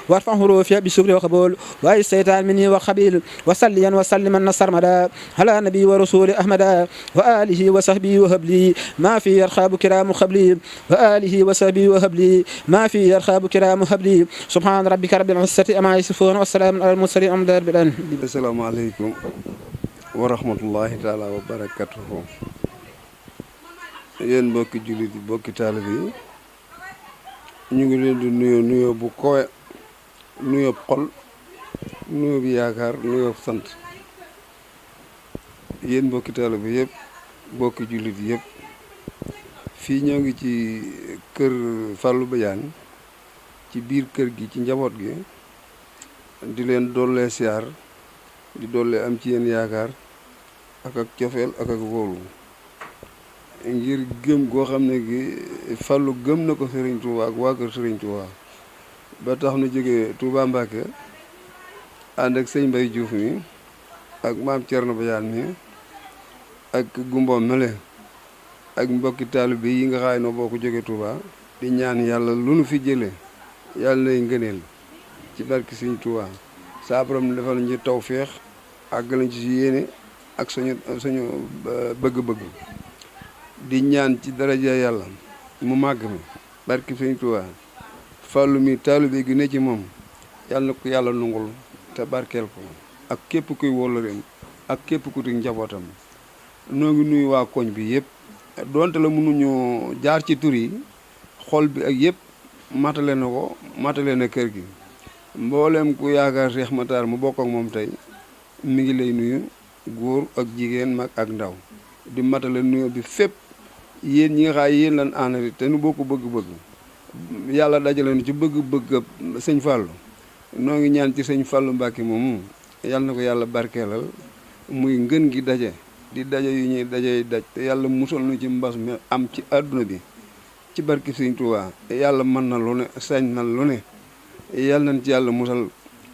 وارفع حروفها بالشكر وقبول وأي الشيطان مني وخبيل وصليا وسلما نصر مدى على نبي ورسول أحمد وآله وصحبه وهب لي ما في يرخاب كرام خبلي وآله وصحبه وهب لي ما في يرخاب كرام خبلي سبحان ربك رب العزة أما يصفون والسلام على المرسلين الحمد لله رب العالمين. السلام عليكم ورحمة الله تعالى وبركاته. yéen mbokki jullit yi mbokki taalibe yi ñu ngi leen di nuyoo bu kowe nuyoo xol nuyoo bi yaakaar nuyoo sant yéen mbokki taalibe yëpp mbokki jullit yëpp fii ñoo ngi ci kër Fallou Badiane ci biir kër gi ci njaboot gi di leen dollee siyaar di dollee am ci yéen yaakaar ak cofeel ak wóolu ngir gëm goo xam ne gi Fallou gëm na ko Serigne Touba ak waa kër Serigne Touba ba tax nu jógee Touba Mbacké ànd ak sëñ Mbaye Diouf mi ak maam Thierno Badiane mi ak Gumbo Mele ak mbokki taalibe yi nga xaay noo boo ko jógee Touba di ñaan yàlla lu nu fi jëlee yàlla nay ngëneel ci barki Serigne Touba saa borom defal ñu tawféex àgg lañ ci yéene ak suñu bëgg-bëgg di ñaan ci daraja yàlla mu màgg mi barki Sëñ Tuubaa Fallou mi taalibe gi ne ci moom yàlla na ko yàlla nungul te barkeel ko ak képp kuy wóllëreem ak képp ku di njabootam. noo ngi nuyu waa koñ bi yëpp donte la mënuñu jaar ci tur yi xol bi ak yëpp matale na ko matale na kër gi mbooleem ku yaakaar Cheikh Matar mu bokk ak moom tey mi ngi lay nuyu góor ak jigéen mag ak ndaw di matale nuyu bi fépp yéen ñi nga xam yéen lan àndal te nu bokk bëgg-bëgg yàlla dajale nu ci bëgg-bëgg sëñ Fallou noo ngi ñaan ci sëñ Fallou Mbacké moomu yàlla na ko yàlla barkeelal muy ngën gi daje di daje yu ñuy daje daj te yàlla musal nu ci mbas mi am ci àdduna bi ci barki sëñ Touba yàlla mën na lu ne sañ na lu ne yàlla nañ ci yàlla musal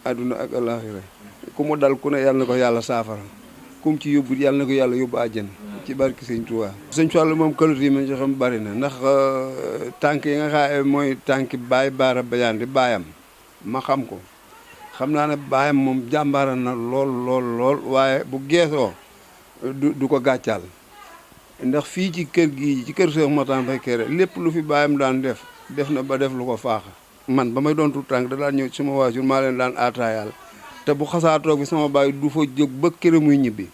àdduna ak alaaxira ku mu dal ku ne yàlla na ko yàlla saafara kum ci yóbbu yàlla na ko yàlla yóbbu àjjana ci barki sëñ Touba. sëñ Fallou moom këlut yi ma ci xam bari na ndax tànk yi nga xam mooy tànk Baye Baara Badiane di baayam ma xam ko xam naa ne baayam moom jàmbaara na lool waaye bu geesoo du ko gàccaal ndax fii ci kër gi ci kër Cheikh Matar Mbaye Kéré lépp lu fi baayam daan def na ba def lu ko faaxa man ba may doon tuut tànk da daan ñëw ci sama waajur maa leen daan aataayaal te bu xasaatoog bi sama baay du fa jóg ba kër muy ñibbi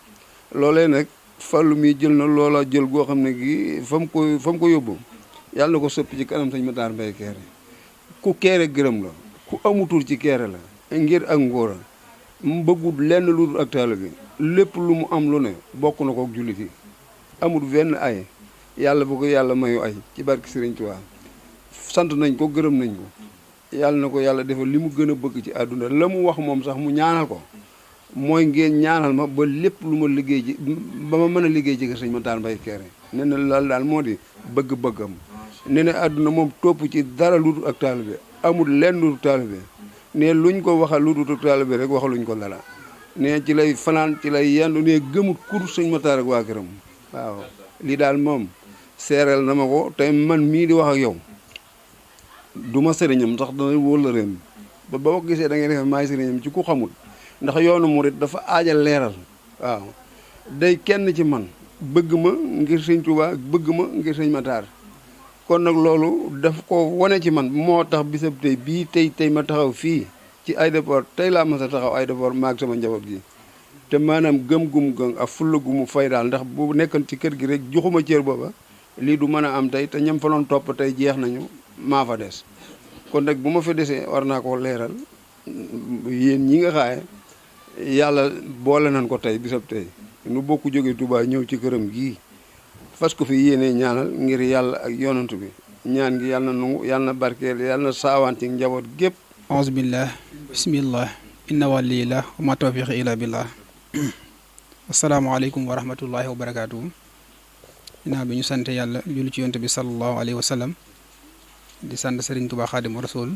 loolee nag Fallou mi jël na loola jël goo xam ne gi fa mu ko yóbbu yàlla na ko sëpp ci kanam sëñ Matar Mbaye Kéré ku Kéré gërëm la ku amutul ci Kéré la ngir ak ngóora mu bëggul lenn lu dul ak taalibe bi lépp lu mu am lu ne bokk na ko ak jullit yi amul wenn ay yàlla bu ko yàlla mayu ay ci barki Serigne Touba sant nañ ko gërëm nañ ko yàlla na ko yàlla defal li mu gën a bëgg ci àdduna la mu wax moom sax mu ñaanal ko mooy ngeen ñaanal ma ba lépp lu ma liggéey ji ba ma mën a liggéey ci kër sëñ Matar Mbaye Kéré nee na loolu daal moo di bëgg-bëggam nee na àdduna moom topp ci dara lu dul ak taalibe amul lenn lu dul taalibe ne luñ ko waxal lu dul ak taalibe rek waxaluñ ko dara ne ci lay fanaan ci lay yendu ne gëmut kur sëñ Matar ak waa këram waaw lii daal moom seereel na ma ko tey man mii di wax ak yow du ma sëriñam sax dana wóllëreem ba boo ko gisee da ngay defe maay sëriñam ci ku xamul ndax yoonu murit dafa aajal leeral waaw day kenn ci man bëgg ma ngir sëñ Touba bëgg ma ngir sëñ Matar kon nag loolu daf ko wane ci man moo tax bisab tey bii tey ma taxaw fii ci aéroport tey laa mas a taxaw aéroport maag sama njaboot gi te maanaam gëm-gum gëm ak fulla gu mu fay daal ndax bu nekkoon ci kër gi rek joxuma cër booba lii du mën a am tey te ñam fa doon topp tey jeex nañu maa fa des kon nag bu ma fa desee war naa ko leeral yéen ñi nga xaaye yàlla boole nañ ko tey bisab tey nu bokk jóge Touba ñëw ci këram gii fas ko fi yéene ñaanal ngir yàlla ak yonantu bi ñaan gi yàlla na nungu yàlla na barkeel yàlla na saawaan ci njaboot gépp auzu billah bismillah inna walillah wa ma tawfiqi illa billah asalaamaaleykum wa rahmatullahi wa barakaatuhu ginnaaw bi ñu sant yàlla julli ci yonte bi sallallahu alayhi wa sallam di sant Serigne Touba Xaadimu Rasuul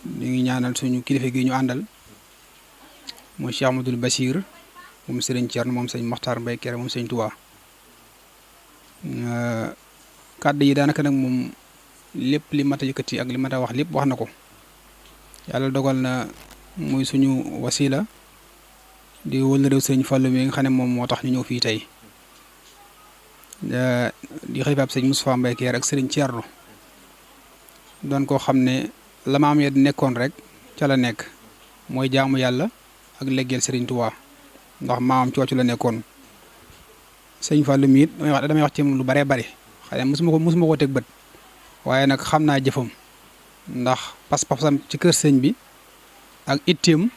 ñu ngi ñaanal suñu kilifa gi ñu àndal mooy Cheikh Amadou Bachir moom Serigne Thierno moom sëñ Matar Mbaye Kéré moom sëñ Touba kàddu yi daanaka nag moom lépp li mat a yëkkati ak li mat a wax lépp wax na ko yàlla dogal na muy suñu wasila di wëllëreew sëriñ Fallou mi nga xam ne moom moo tax ñu ñëw fii tey di xalifaab sëriñ Moustapha Mbaye Kéré ak sëriñ Thierno doon koo xam ne la maam ya di nekkoon rek ca la nekk mooy jaamu yàlla ak leggeel sëriñ Touba ndax maamam coocu la nekkoon sëriñ Fallou mi it damay wax ci lu baree bari xëy na mosuma koo teg bët waaye nag xam naa jëfam ndax pas-pasam ci kër sëñ bi ak itteem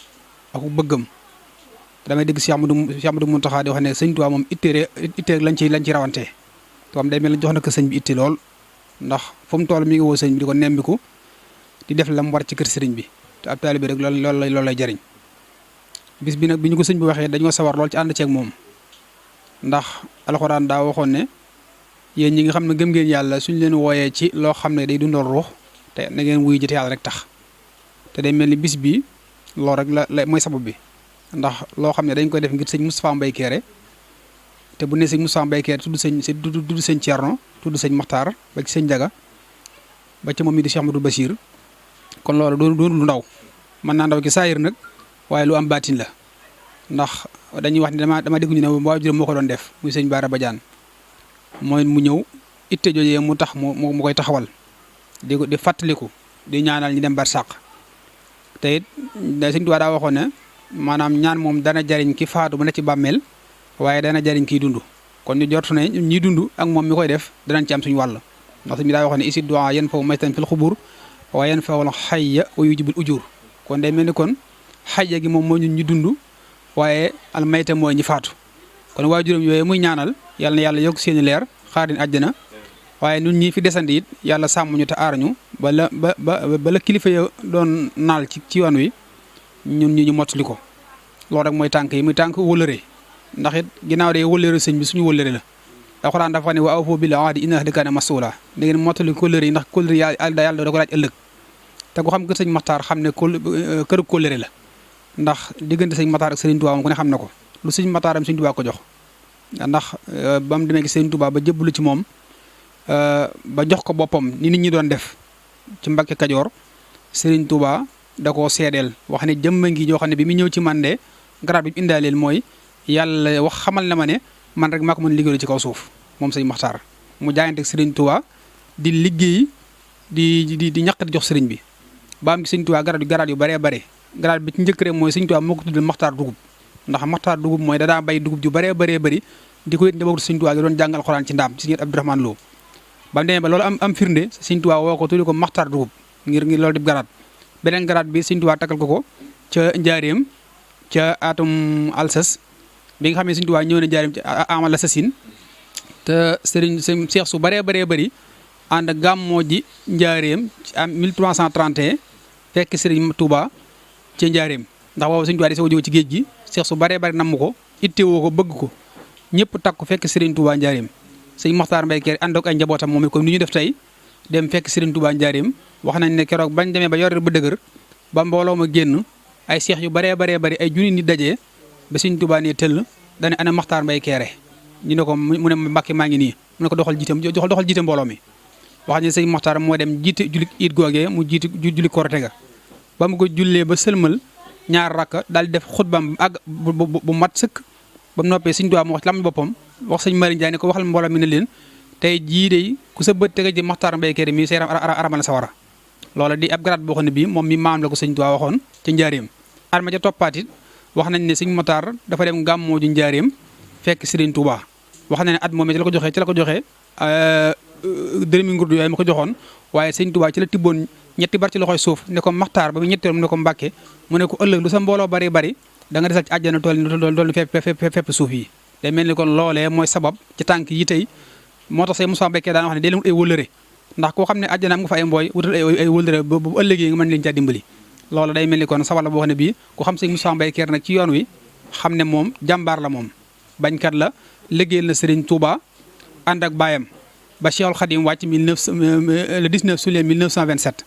ak bëggam damay dégg Cheikh Amadou Mountakha di wax ne sëñ Touba moom itte lañ ci rawante to am day mel jox na ko sëñ bi itte lool ndax fu mu toll mi ngi woo sëñ bi di ko nemmiku di def la mu war ci kër sëriñ bi te ab taalibe rek loolu lay jariñ bis bi nag bi ñu ko sëñ bi waxee dañoo sawar lool ci ànd ceeg moom ndax alxuraan daa waxoon ne yéen ñi nga xam ne gëm ngeen yàlla suñ leen wooyee ci loo xam ne day dundal ruux te na ngeen wuy ji te yàlla rek tax te day mel ni bis bi loolu rek la mooy sabab bi ndax loo xam ne dañ koy def ngir sëñ Moustapha Mbaye Kéré te bu ne sëñ Moustapha Mbaye Kéré tudd sëñ Thierno tudd sëñ Makhtar ba ci sëñ Daga ba ci moom mi di Cheikh Amadou Bachir kon loolu doon lu ndaw mën naa ndaw ci saayir nag waaye lu am baatin la ndax dañuy wax ne dama dégg ñu ne waajuram moo ko doon def muy sëñ Bara Badiane mooy mu ñëw itte jojee mu tax mu koy taxawal di fàttaliku di ñaanal ñi dem barsàq te it sëñ Tuubaa daa waxoon ne maanaam ñaan moom dana jariñ ki faatu bu ne ci bàmmeel waaye dana jariñ kiy dund kon ñu jortu ne ñi dund ak moom mi koy def danañ ci am suñu wàll ndax sëñ bi daa waxoon ne isi du'a yan faw maytan fil xubur waaye yan fawal xayya wa yujibul ujur kon day mel ni kon xayya gi moom mooy ñun ñi dund waaye al mayta mooy ñi faatu kon waajuram yooyu muy ñaanal yàlla na yàlla yokk seeni leer xaarin àjjana waaye ñun ñi fi desandi it yàlla sàmm ñu te aar ñu bala kilifa ya doon naal ci yoon wi ñun ñi ñu mottali ko loolu rek mooy tànk yi muy tànk wëllëre ndax it ginnaaw day wëllëre sëñ bi suñu wëllëre la alxuraan dafa ne wa awfu bil ahdi inna ahda kaana mas'uula da ngeen mottali kóllëre yi ndax kóllëre yàlla da ko laaj ëllëg te ku xam kër sëñ Maxtaar xam ne këru kóllëre la ndax diggante sëñ Maxtaar ak sëriñ Tuubaa moom ku ne xam na ko lu sëñ Maxtaaram sëñ Tuubaa ko jox ndax ba mu demee ci sëriñ Tuubaa ba jëbbalu ci moom ba jox ko boppam ni nit ñi doon def ci Mbàkke Kajoor sëriñ Tuubaa da koo seedeel wax ne jëmma ngi joo xam ne bi mu ñëw ci man de garab bi indaaleel mooy yàlla wax xamal na ma ne man rek maa ko mën liggéeyal ci kaw suuf moom sëñ Maxtaar mu jaayante ak sëriñ Tuubaa di liggéey di ñaq di jox sëriñ bi ba am ci sëñ Tuubaa garab yu baree bare garab bi ci njëkk rek mooy sëñ Tuubaa moo ko tuddee Maxtaar dugub ndax Maxtaar dugub mooy dadaa bay dugub ju baree baree bëri di ko yët njabootu sëñ Tuubaa gi doon jàngal Alxuraan ci ndaam ci sëñ Abdourahmane Lo ba mu demee ba loolu am firnde sëñ Tuubaa woo ko tuddi ko Maxtaar dugub ngir loolu di garaat beneen garaat bi sëñ Tuubaa takkal ko ca njaareem ca atum alsas bi nga xam ne sëñ Tuubaa ñëw na njaareem ci amal sasin te sëriñ Seex su baree baree bëri ànd ak gàmmoo ji njaareem ci am 1331 fekk sëriñ Tuubaa ci njaareem ndax boobu sëñ Tuubaa di soo jóge ci géej gi Seex su baree bari namm ko ittewoo ko bëgg ko ñëpp takku fekk sëriñ Tuubaa njaareem sëñ Maxtaar Mbaye Kéré ànd ak ay njabootam moom comme ni ñu def tey dem fekk sëriñ Tuubaa njaareem wax nañ ne keroog bañ demee ba yor ba dëgër ba mbooloo ma génn ay seex yu baree baree bari ay junni nit dajee ba sëñ Tuubaa ne tëll dane ana Maxtaar Mbaye Kéré ñu ne ko mu ne Mbàkke maa ngi nii mu ne ko doxal jiite mbooloo mi wax ne sëñ Maxtaar moo dem jiite julli it googee mu jiite julli korite ga ba mu ko jullee ba sëlmal ñaar rakka daal di def xutbaam àgg bu mat sëkk ba mu noppee sëñ Tuubaa mu wax ci lam boppam wax sëñ Mari Njaay ne ko waxal mbooloo mi ne leen tey jii de ku sa bët tege ci Maxtaar Mbaye Kéré mi seeram aramal na sa wara loola di ab garaat boo xam ne bii moom mi maam la ko sëñ Tuubaa waxoon ci njaareem arma ca toppaat it wax nañ ne sëñ Maxtaar dafa dem gàmmoo ju njaareem fekk sëriñ Tuubaa wax na ne at moom ci la ko joxee dërëmi ngurdu yooyu ma ko joxoon waaye sëñ Tuubaa ci la tibboon ñetti bar ci loxoy suuf ne ko Maxtaar ba mu ñetteel mu ne ko Mbàkke mu ne ko ëllëg lu sa mbooloo bari bari da nga desal ci àjjana tool fepp suuf yi day mel ni kon loolee mooy sabab ci tànk yi tey moo tax say Moussa Mbaye daan wax ne dee leen wut ay wëllëre ndax koo xam ne àjjana am nga fa ay mbooy wutal ay wëllëre bu ëllëgee nga mën leen caa dimbali loolu day mel ni kon sabab la boo xam ne bii ku xam sëñ Moussa Mbaye Kéré nag ci yoon wi xam ne moom jàmbaar la moom bañkat la liggéeyal na Serigne Touba ànd ak baayam ba Cheikhul Khadim wàcc le 19 juillet 1927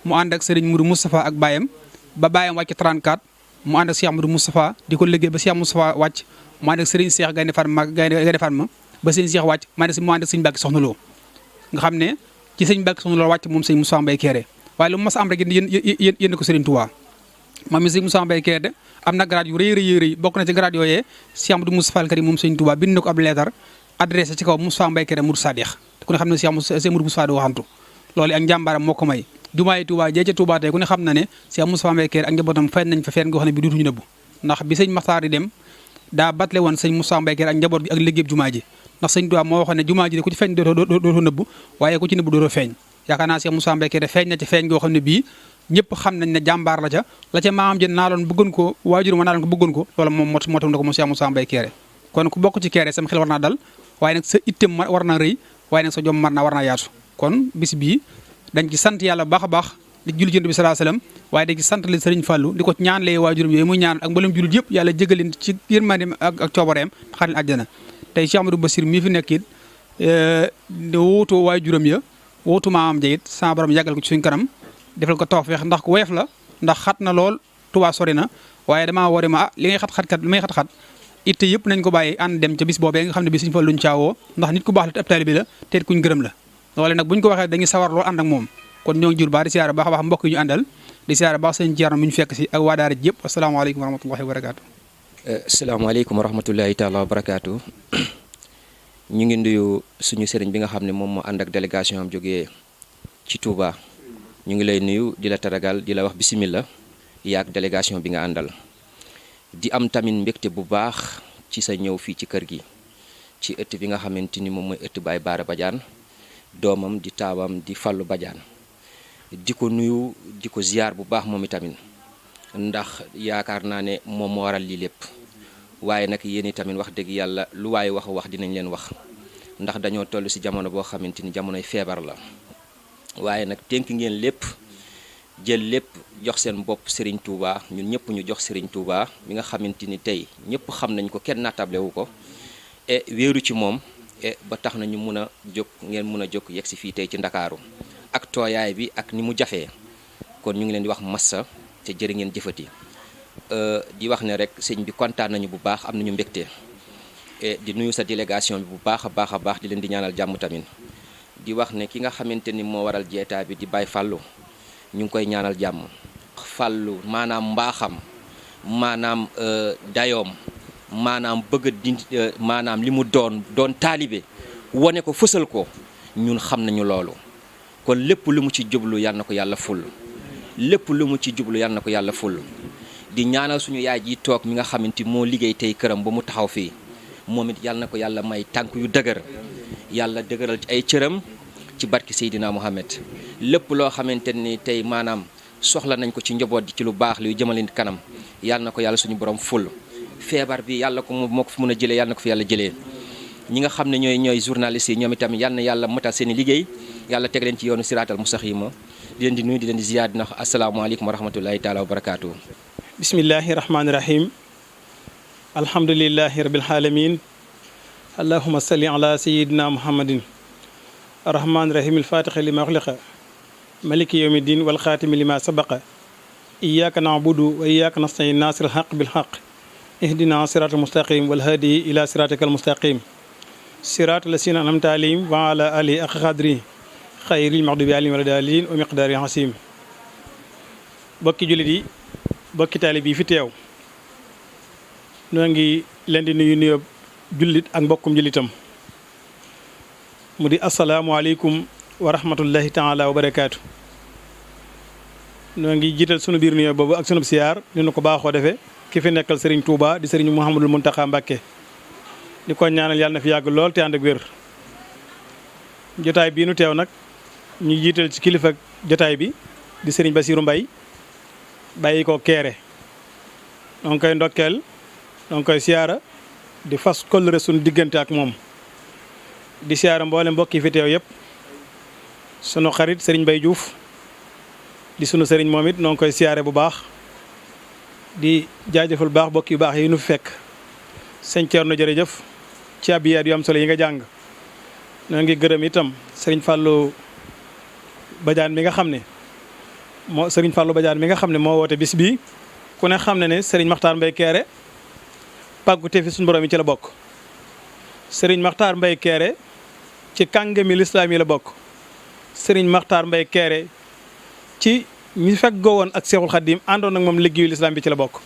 mu ànd ak Serigne Moudou Moustapha ak baayam ba baayam wàcc 34 mu ànd ak Cheikh Moudou Moustapha di ko liggéey ba Cheikh Moustapha wàcc mu ànd ak Serigne Cheikh Gaynde Fatma ba Serigne Cheikh wàcc mu ànd ak Serigne Mbacke Soxna Lo nga xam ne ci Serigne Mbacke Soxna Lo wàcc moom Serigne Moussa Mbaye Kéré waaye lu mu mas a am rek yéen ko Serigne Touba moom mi Serigne Moustapha Mbaye Kéré am na grade yu rëy bokk na ci grade yooyee Cheikh Amadou Moustapha Al Karim moom Serigne Touba bind na ko ab leetar adressé ci kaw Moustapha Mbaye Kéré Mourou Sadikh ku ne xam ne Cheikh Mourou Moustapha di waxantu loolu ak njàmbaaram moo ko may jumaa yi Touba jee ca Touba tey ku ne xam na ne Cheikh Moustapha Mbaye Kéré ak njabootam feeñ nañ fa fenn goo xam ne bi duutuñu nëbbu ndax bi sëñ Maxtaar di dem daa batle woon sëñ Moustapha Mbaye Kéré ak njaboot bi ak liggéey jumaa ji ndax sëñ Touba moo waxoon ne jumaa ji de ku ci feeñ dootoo nëbbu waaye ku ci nëbbu dootoo feeñ yaakaar naa Cheikh Moustapha Mbaye Kéré feeñ na ci feeñ goo xam ne bii ñëpp xam nañ ne jàmbaar la ca maamam jën naaloon bëggoon ko waajur ma naaloon ko bëggoon ko loolu moom moo tam na ko moom Cheikh Moustapha Mbaye Kéré kon ku bokk ci Kéré sam xel war naa dal waaye nag sa ittem war naa rëy waaye nag sa jom war naa yaatu kon bis bii dañ ci sant yàlla baax a baax di julli ci Yonent bi sallallahu alayhi wasallam waaye dañ ci sant leen Serigne Fallou di ko ñaan lee waajuram yooyu muy ñaan ak mboolem jullit yëpp yàlla jégal leen ci yërmandeem ak coobareem xaar leen àjjana tey Cheikh Amadou Bassir mii fi nekk it wuutu waajuram ya wuutu maamam ja it sama borom yàggal ko ci suñ kanam defal ko tawfeex ndax ku woyof la ndax xat na lool Touba sori na waaye damaa woo ma li ngay xat-xat li may xat-xat itte yëpp nañ ko bàyyi ànd dem ca bis boobee nga xam ne bi Serigne Fallou luñ caawoo ndax nit ku baax la ab taalibe bi la te kuñ gërëm la loole nag buñ ko waxee dañuy sawar lool ànd ak moom kon ñoo ngi jur baax di siyaare baax a baax mbokk yi ñu àndal di siyaare baax sëñ Thierno mi ñu fekk si ak waa daara ji yëpp asalaamaaleykum wa rahmatullahi wa barakaatu. asalaamaaleykum wa rahmatullahi taala wa barakaatu. ñu ngi nuyu suñu sëriñ bi nga xam ne moom moo ànd ak délégation am jógee ci Touba ñu ngi lay nuyu di la taragal di la wax bisimilah yaak délégation bi nga àndal di am tamit mbégte bu baax ci sa ñëw fii ci kër gi ci ëtt bi nga xamante ni moom mooy ëtt Baye Bara Badiane doomam di taawam di Fallou Badiane di ko nuyu di ko ziar bu baax moom itamit ndax yaakaar naa ne moom moo waral lii lépp waaye nag yéen itamit wax dëgg yàlla lu waaye wax dinañ leen wax ndax dañoo toll ci jamono boo xamante ni jamonoy feebar la waaye nag tënk ngeen lépp jël lépp jox seen bopp Serigne Touba ñun ñëpp ñu jox Serigne Touba mi nga xamante ni tey ñëpp xam nañ ko kenn naatable wu ko et wéeru ci moom ba tax na ñu mun a jóg ngeen mun a jóg yegg si fii tey ci Ndakaaru ak tooyaay bi ak ni mu jafee kon ñu ngi leen di wax massa te jërë ngeen jëfati di wax ne rek sëñ bi kontaan nañu bu baax am nañu mbégte di nuyu sa délégation bi bu baax a baax di leen di ñaanal jàmm tamit di wax ne ki nga xamante ni moo waral jeetaa bi di Baye Fallou ñu ngi koy ñaanal jàmm Fallou maanaam mbaaxam maanaam dayoom maanaam bëgg di maanaam li mu doon taalibe wane ko fësal ko ñun xam nañu loolu kon lépp lu mu ci jublu yal na ko yàlla ful lépp lu mu ci jublu yal na ko yàlla ful di ñaanal suñu yaay ji toog mi nga xamante moo liggéey tey këram ba mu taxaw fii moom it yal na ko yàlla may tànk yu dëgër yàlla dëgëral ci ay cëram ci barki Seydina Mohamed lépp loo xamante ni tey maanaam soxla nañ ko ci njaboot ji ci lu baax luy jëmale nit kanam yal na ko yàlla suñu borom ful feebar bi yàlla ko moo ko fi mën a jëlee yàlla na ko fi yàlla jëlee ñi nga xam ne ñooy journalistes yi ñoom itam yal na yàlla matal seen i liggéey yàlla teg leen ci yoonu siraatal mustaqiima di leen di nuyu di leen di ziyaar di wax asalaamaaleykum wa rahmatullahi taala wa barakaatu. bismillahi rahmaani rahim alhamdulillahi rabbil alamin allahumma salli ala sayyidina muhammadin arrahmaani rahim alfaatixi lima uxliqa maliki yawmi din wal xaatimi lima sabaqa iyyaka na'budu wa iyyaka nasta'in nasiril haqq bil haqq ihdina siratal mustaqim wal hadi ila siratikal mustaqim siratal lasina an'amta alayhim wa ala alihi haqqa qadri xayril maxdubi alayhim wala daalin wa miqdaari hasim bokki jullit yi bokki taalib yi fi teew noo ngi leen di nuyu jullit ak mbokkum jullitam mu di asalaamualeykum wa rahmatullahi taala wa barakaatu. noo ngi jiital sunu biir nuyoo boobu ak sunu siyaar ni nu ko baaxoo defee ki fi nekkal Serigne Touba di Serigne Mouhamadul Mountakha Mbacké di ko ñaanal yàlla na fi yàgg lool te ànd ak wér. jotaay bii nu teew nag ñu jiital ci kilifa jotaay bi di Serigne Bassirou Mbaye bàyyi ko Kéré donc koy ndokkeel donc koy siyaara di fas kóllëre sunu diggante ak moom di siyaara mboole mbokk yi fi teew yëpp sunu xarit Serigne Baye Diouf di sunu Serigne moom it noo ngi koy siyaare bu baax di jaajëfal baax mbokk yu baax yi nu fi fekk sëñ Thierno jërëjëf ci abiyaat yu am solo yi nga jàng noo ngi gërëm itam Serigne Fallou Badiane mi nga xam ne moo woote bis bii ku ne xam ne Serigne Makhtar Mbaye Kéré pàggu te fi suñu borom yi ci la bokk Serigne Makhtar Mbaye Kéré ci kàngami lislaam yi la bokk Serigne Makhtar Mbaye Kéré ci ñi fekk woon ak Seexul Xaddim àndoon ak moom liggéeyu lislaam bi ci la bokk.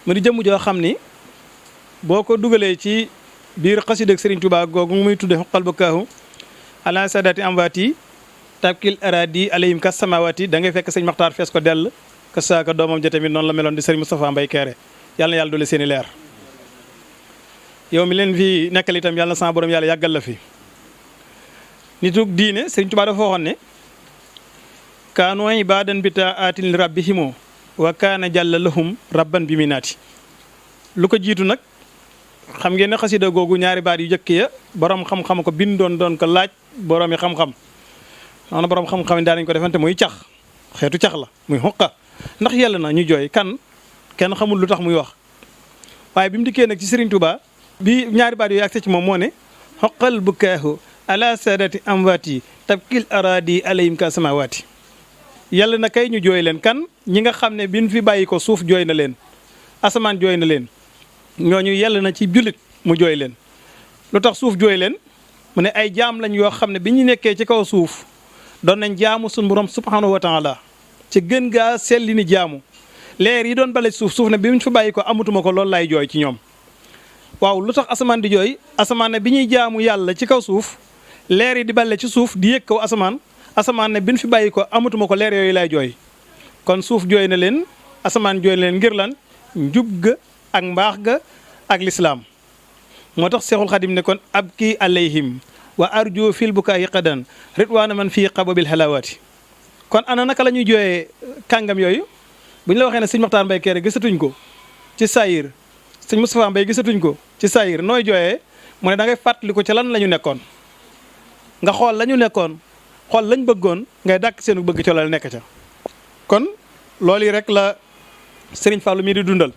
mu di jëmm joo xam ni boo ko dugalee ci biir xasida ak Serigne Touba googu muy tudde xoqal bakaahu ala sadati amwaati tabkil aradi alayhim kas samawati da ngay fekk sëñ Maxtaar fees ko dell ka saaka doomam ja tamit noonu la meloon di Serigne Moustapha Mbaye Kéré yàlla na yàlla doole seeni leer. yow mi leen fi nekkal itam yàlla na sama borom yàlla yàggal la fi. nitug diine Serigne Touba dafa waxoon ne kaanu ibadan bi taatin li rabbihim wa kaana jàlla lahum rabban bi minaati. lu ko jiitu nag xam ngeen ne xasida googu ñaari baat yu jëkk ya borom xam-xam ko bindoon doon ko laaj borom yi xam-xam noonu borom xam-xam yi daanañ ko defante muy cax xeetu cax la muy xoqa ndax yàlla na ñu jooy kenn xamul lu tax muy wax. waaye bi mu dikkee nag ci Serigne Touba bi ñaari baat yooyu accès ci moom moo ne xoqal bukaahu ala sadati amwaati tabkil aradi alayhim ka samawaati. yàlla na kay ñu jooy leen kan ñi nga xam ne biñ fi bàyyi ko suuf jooy na leen asamaan jooy na leen ñooñu yàlla na ci jullit mu jooy leen. lu tax suuf jooy leen mu ne ay jaam lañ yoo xam ne bi ñu nekkee ci kaw suuf doon nañ jaamu suñu borom subhanahu wa taala ci gën gaa selli ni jaamu leer yi doon bale suuf ne bi ñu fi bàyyi ko amatuma ko loolu laay jooy ci ñoom. waaw lu tax asamaan di jooy asamaan ne bi ñuy jaamu yàlla ci kaw suuf leer yi di bale ci suuf di yëg kaw asamaan ne bi ñu fi bàyyi ko amatuma ko leer yooyu laay jooy. kon suuf jooy na leen asamaan jooy na leen ngir lan njub ga ak mbaax ga ak lislaam moo tax Seexul Xadim ne kon ab kii alayhim wa arju fil bukaayi qadan ridwaana man fii qababil halawaati. kon ana naka la ñuy jooyee kàngam yooyu bu ñu la waxee ne sëñ Maxtaar Mbaye Kéré gisatuñ ko ci saayir sëñ Moustapha Mbaye gisatuñ ko ci saayir nooy jooyee mu ne da ngay fàttali ko ci lan la ñu nekkoon nga xool la ñu nekkoon xool lañ bëggoon ngay dàkk seenu bëgg ci la nekk ca. kon loolu yi rek la Serigne Fallou mii di dundal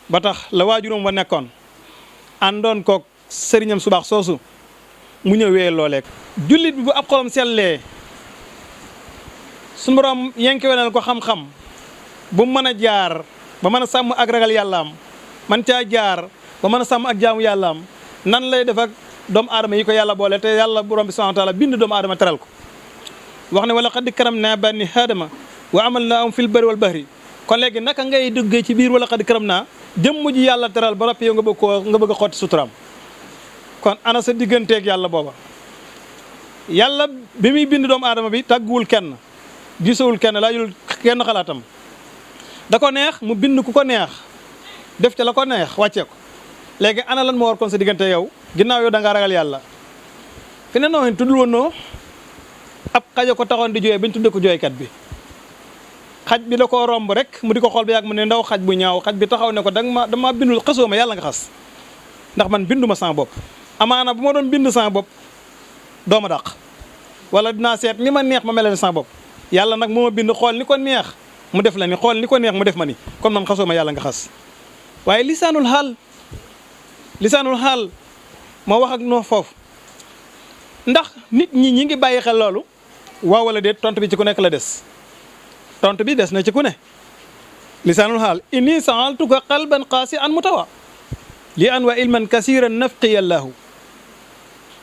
ba tax la waajuram wa nekkoon àndoon koog sëriñam su baax soosu mu ñëwee looleeg. jullit bi bu ab xolam sellee suñu borom yenkewenal ko xam-xam bu mu mën a jaar ba mën a sàmm ak ragal yàllaam man caa jaar ba mën a sàmm ak jaamu yàllaam nan lay def ak doomu aadama yi ko yàlla boole te yàlla borom bi subhanahu wa taala bind doomu aadama teral ko wax ne wala qad karamnaa bani aadama wa amalnaahum fil barri wal bahri. kon léegi naka ngay duggee ci biir wala qad karamnaa jëmm ji yàlla teral ba noppi yow nga bëgg a xotti suturaam. kon ana sa digganteeg yàlla booba yàlla bi muy bind doomu aadama bi tàgguwul kenn gisawul kenn laajul kenn xalaatam da ko neex mu bind ku ko neex def ca la ko neex wàccee ko. léegi ana lan moo war kon sa diggante yow ginnaaw yow da ngaa ragal yàlla fi ne nooxin tuddul woon noo ab xaja ko taxoon di jooy bañ tudde ko jooykat bi. xaj bi da koo romb rek mu di ko xool ba yàgg mu ne ndaw xaj bu ñaaw xaj bi taxaw ne ko dama bindul xasoo ma yàlla nga xas ndax man binduma sama bopp amaana bu ma doon bind sama bopp doo ma dàq wala dinaa seet ni ma neex ma melale sama bopp yàlla nag moo ma bind xool ni ko neex mu def la ni xool ni ko neex mu def ma ni kon man xasoo ma yàlla nga xas. waaye lisaanul xaal moo wax ak noo foofu ndax nit ñi ngi bàyyi xel loolu waaw wala déet tontu bi ci ku nekk la des. tontu bi des na ci ku ne lisaanul xaal inni saaltuka qalban qaasi an mutawa li an wa ilman kasiran nafqi yallaahu.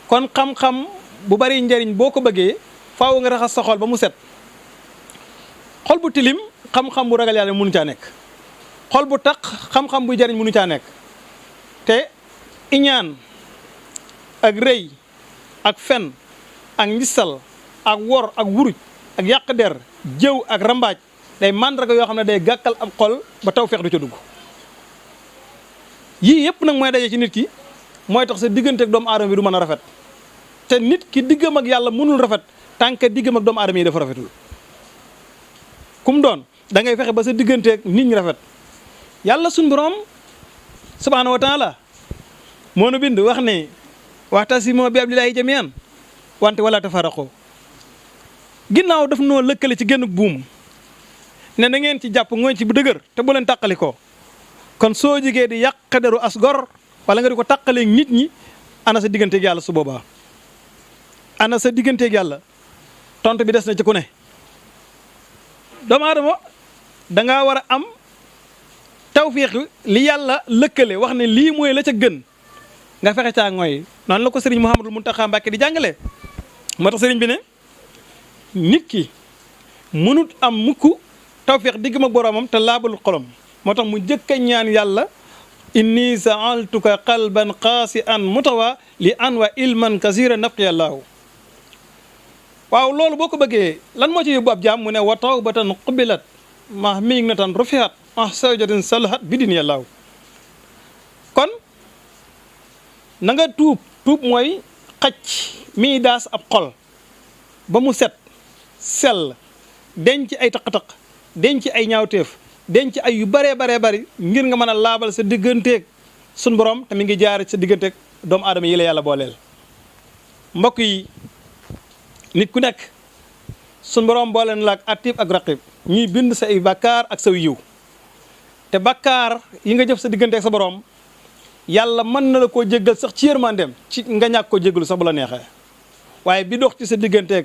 kon xam-xam bu bari njëriñ boo ko bëggee faaw nga raxas sa xol ba mu set xol bu tilim xam-xam bu ragal yàlla mënu caa nekk xol bu taq xam-xam buy jëriñ mënu caa nekk te iñaan ak rëy ak fen ak ngisal ak wor ak wuruj ak yàq der jëw ak rambaaj day màndarga yoo xam ne day gàkkal ab xol ba taw feex du ca dugg. yii yëpp nag mooy daje ci nit ki mooy tax sa diggante ak doomu aadama bi du mën a rafet te nit ki diggam ak yàlla mënul rafet tant que diggam ak doomu aadama yi dafa rafetul. kum doon da ngay fexe ba sa diggante ak nit ñi rafet. yàlla suñu borom subhaanahu wa taala moo nu bind wax ne wa'tasimu bi hablillahi jamii'an wante wala tafarraqu. ginnaaw daf noo lëkkale ci génn buum ne na ngeen ci jàpp ngooñ ci bu dëgër te bu leen tàqali ko kon soo jigee di yàq deru as gor wala nga di ko tàqaleeg nit ñi ana sa digganteeg yàlla su boobaa ana sa digganteeg yàlla tontu bi des na ci ku ne. doomu aadama dangaa war a am tawfiix li yàlla lëkkale wax ne lii mooy la ca gën nga fexe caa ngooy noonu la ko sëriñ Mouhamadul Mountakha Mbacké di jàngale moo tax sëriñ bi ne nit ki mënut am mukk tawfiq digg ma boroomam te laabal xolom moo tax mu jëkk a ñaan yàlla inni saaltuka qalban qaasi an mutawa li an wa ilman kasira nafqiyallaahu waaw loolu boo ko bëggee lan moo ci yóbbu ab jaam mu ne wa tawbatan qubilat ma miig na tan rufihat ah sawjatin salahat bi din yàllaahu kon na nga tuub mooy xacc mii daas ab xol ba mu set sell denc ay taq-taq denc ay ñaawteef denc ay yu baree bari ngir nga mën a laabal sa digganteeg sun borom te mi ngi jaar sa digganteeg doomu aadama yi la yàlla booleel. mbokk yi nit ku nekk sun borom booleen la ak atib ak raqib ñuy bind sa ay bàkkaar ak sa yiw te bàkkaar yi nga jëf sa digganteeg sa borom yàlla mën na la koo jéggal sax ci yërmandeem ci nga ñàkk koo jéggalu sax bu la neexee waaye bi dox ci sa digganteeg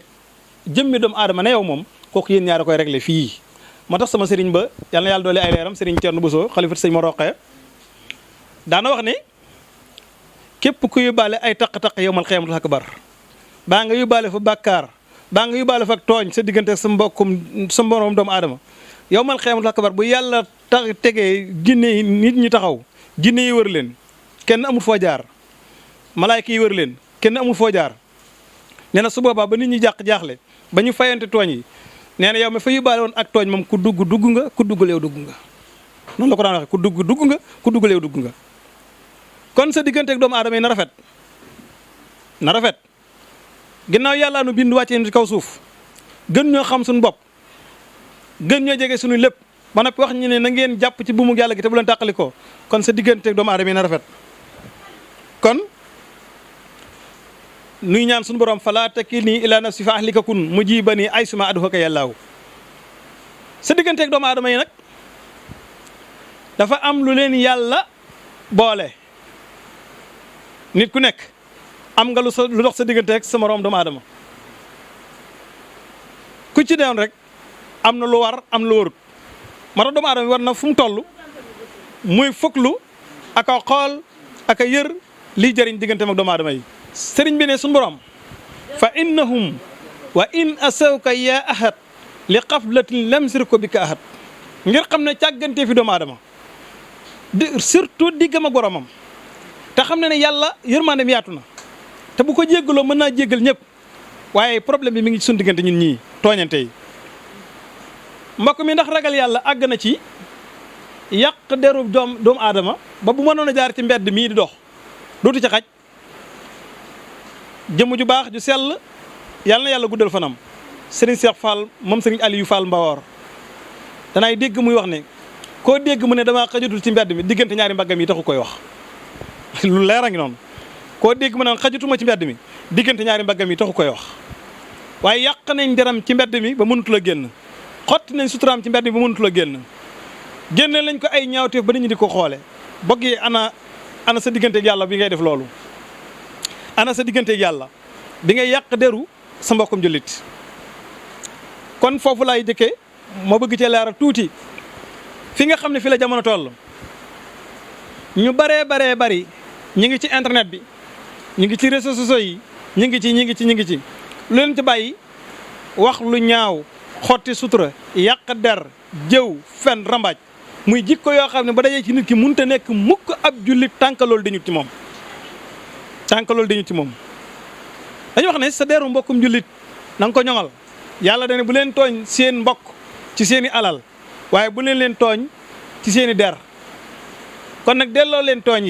jëmmi doomu aadama ne yow moom kooku yéen ñaar koy réglé fii. moo tax sama sëriñ ba yal na yàlla doole ay leeram sëriñ Thierno Bousso xalifat sëñ ma roqee daana wax ne képp ku yóbbaale ay taq-taq yowmal xiyaamatul akbar baa nga yóbbaale fa bàkkaar baa nga yóbbaale fa ak tooñ sa diggante sa mborom doomu aadama yowmal xiyaamatul akbar bu yàlla tegee jinne yi nit ñi taxaw jinne yi wër leen kenn amul foo jaar malaayka yi wër leen kenn amul foo jaar nee na su boobaa ba nit ñi jaaxle ba ñu fayante tooñ yi nee na yow mi fa yóbbaale woon ak tooñ moom ku dugg nga ku duggal yow dugg nga noonu la ko daan waxee ku dugg nga ku duggal yow dugg nga kon sa digganteeg doomu aadama yi na rafet ginnaaw yàlla nu bind wàccee ci kaw suuf gën ñoo xam suñu bopp gën ñoo jege suñu lépp ba noppi wax ñu ne na ngeen jàpp ci buumu yàlla gi te bu leen tàqali ko kon sa digganteeg doomu aadama yi na rafet kon nuy ñaan suñu borom fala takilni ila nafsi fa ahlika kun mujibani aysuma adhuka yàllaahu sa digganteeg doomu aadama yi nag dafa am lu leen yàlla boole nit ku nekk am nga lu dox sa digganteeg sa moroom doomu aadama ku ci doon rek am na lu war am lu warut moo tax doomu aadama yi war na fu mu toll muy fuklu ak a xool ak a yër liy jëriñ digganteem ak doomu aadama yi sëriñ bi ne suñu borom fa innahum wa in asawka yaa ahad li xaflatin lam sirko bi ka ahad ngir xam ne càggantee fi doomu aadama surtout diggam ak boromam te xam ne yàlla yërmandeem yaatu na te bu ko jéggaloo mën naa jéggal ñëpp waaye problème bi mi ngi ci suñu diggante ñun ñii tooñante yi mbokk mi ndax ragal yàlla àgg na ci yàq deru doomu aadama ba bu mënoon a jaar ci mbedd mii di dox dootu ca xaj jëmm ju baax ju sell yàlla na yàlla guddal fanam Serigne Cheikh Fall moom Serigne Aliou Fall Mbawor danaay dégg muy wax ne koo dégg mu ne damaa xajatul ci mbedd mi diggante ñaari mbaggam yi taxu koy wax lu leer a ngi noonu koo dégg mu ne xajatuma ci mbedd mi diggante ñaari mbaggam yi taxu koy wax waaye yàq nañ deram ci mbedd mi ba mënutu la génn xotti nañ suturaam ci mbedd mi ba mënutu la génn génne lañ ko ay ñaawteef ba nit ñi di ko xoole bogg yi ana sa digganteeg yàlla bi ngay def loolu ana sa digganteeg yàlla bi ngay yàq deru sa mbokkum jullit kon foofu laay jëkkee moo bëgg cee leeral tuuti fi nga xam ne fi la jamono toll ñu baree bari ñu ngi ci internet bi ñu ngi ci réseaux sociaux yi ñu ngi ci lu leen ci bàyyi wax lu ñaaw xotti sutura yàq der jëw fen rambaaj muy jikko yoo xam ne ba dajee ci nit ki mënut a nekk mukk ab jullit tànk loolu dañu ci moom dañu wax ne sa deru mbokkum jullit na nga ko ñoŋal yàlla dane bu leen tooñ seen mbokk ci seeni alal waaye bu leen tooñ ci seeni der kon nag delloo leen tooñ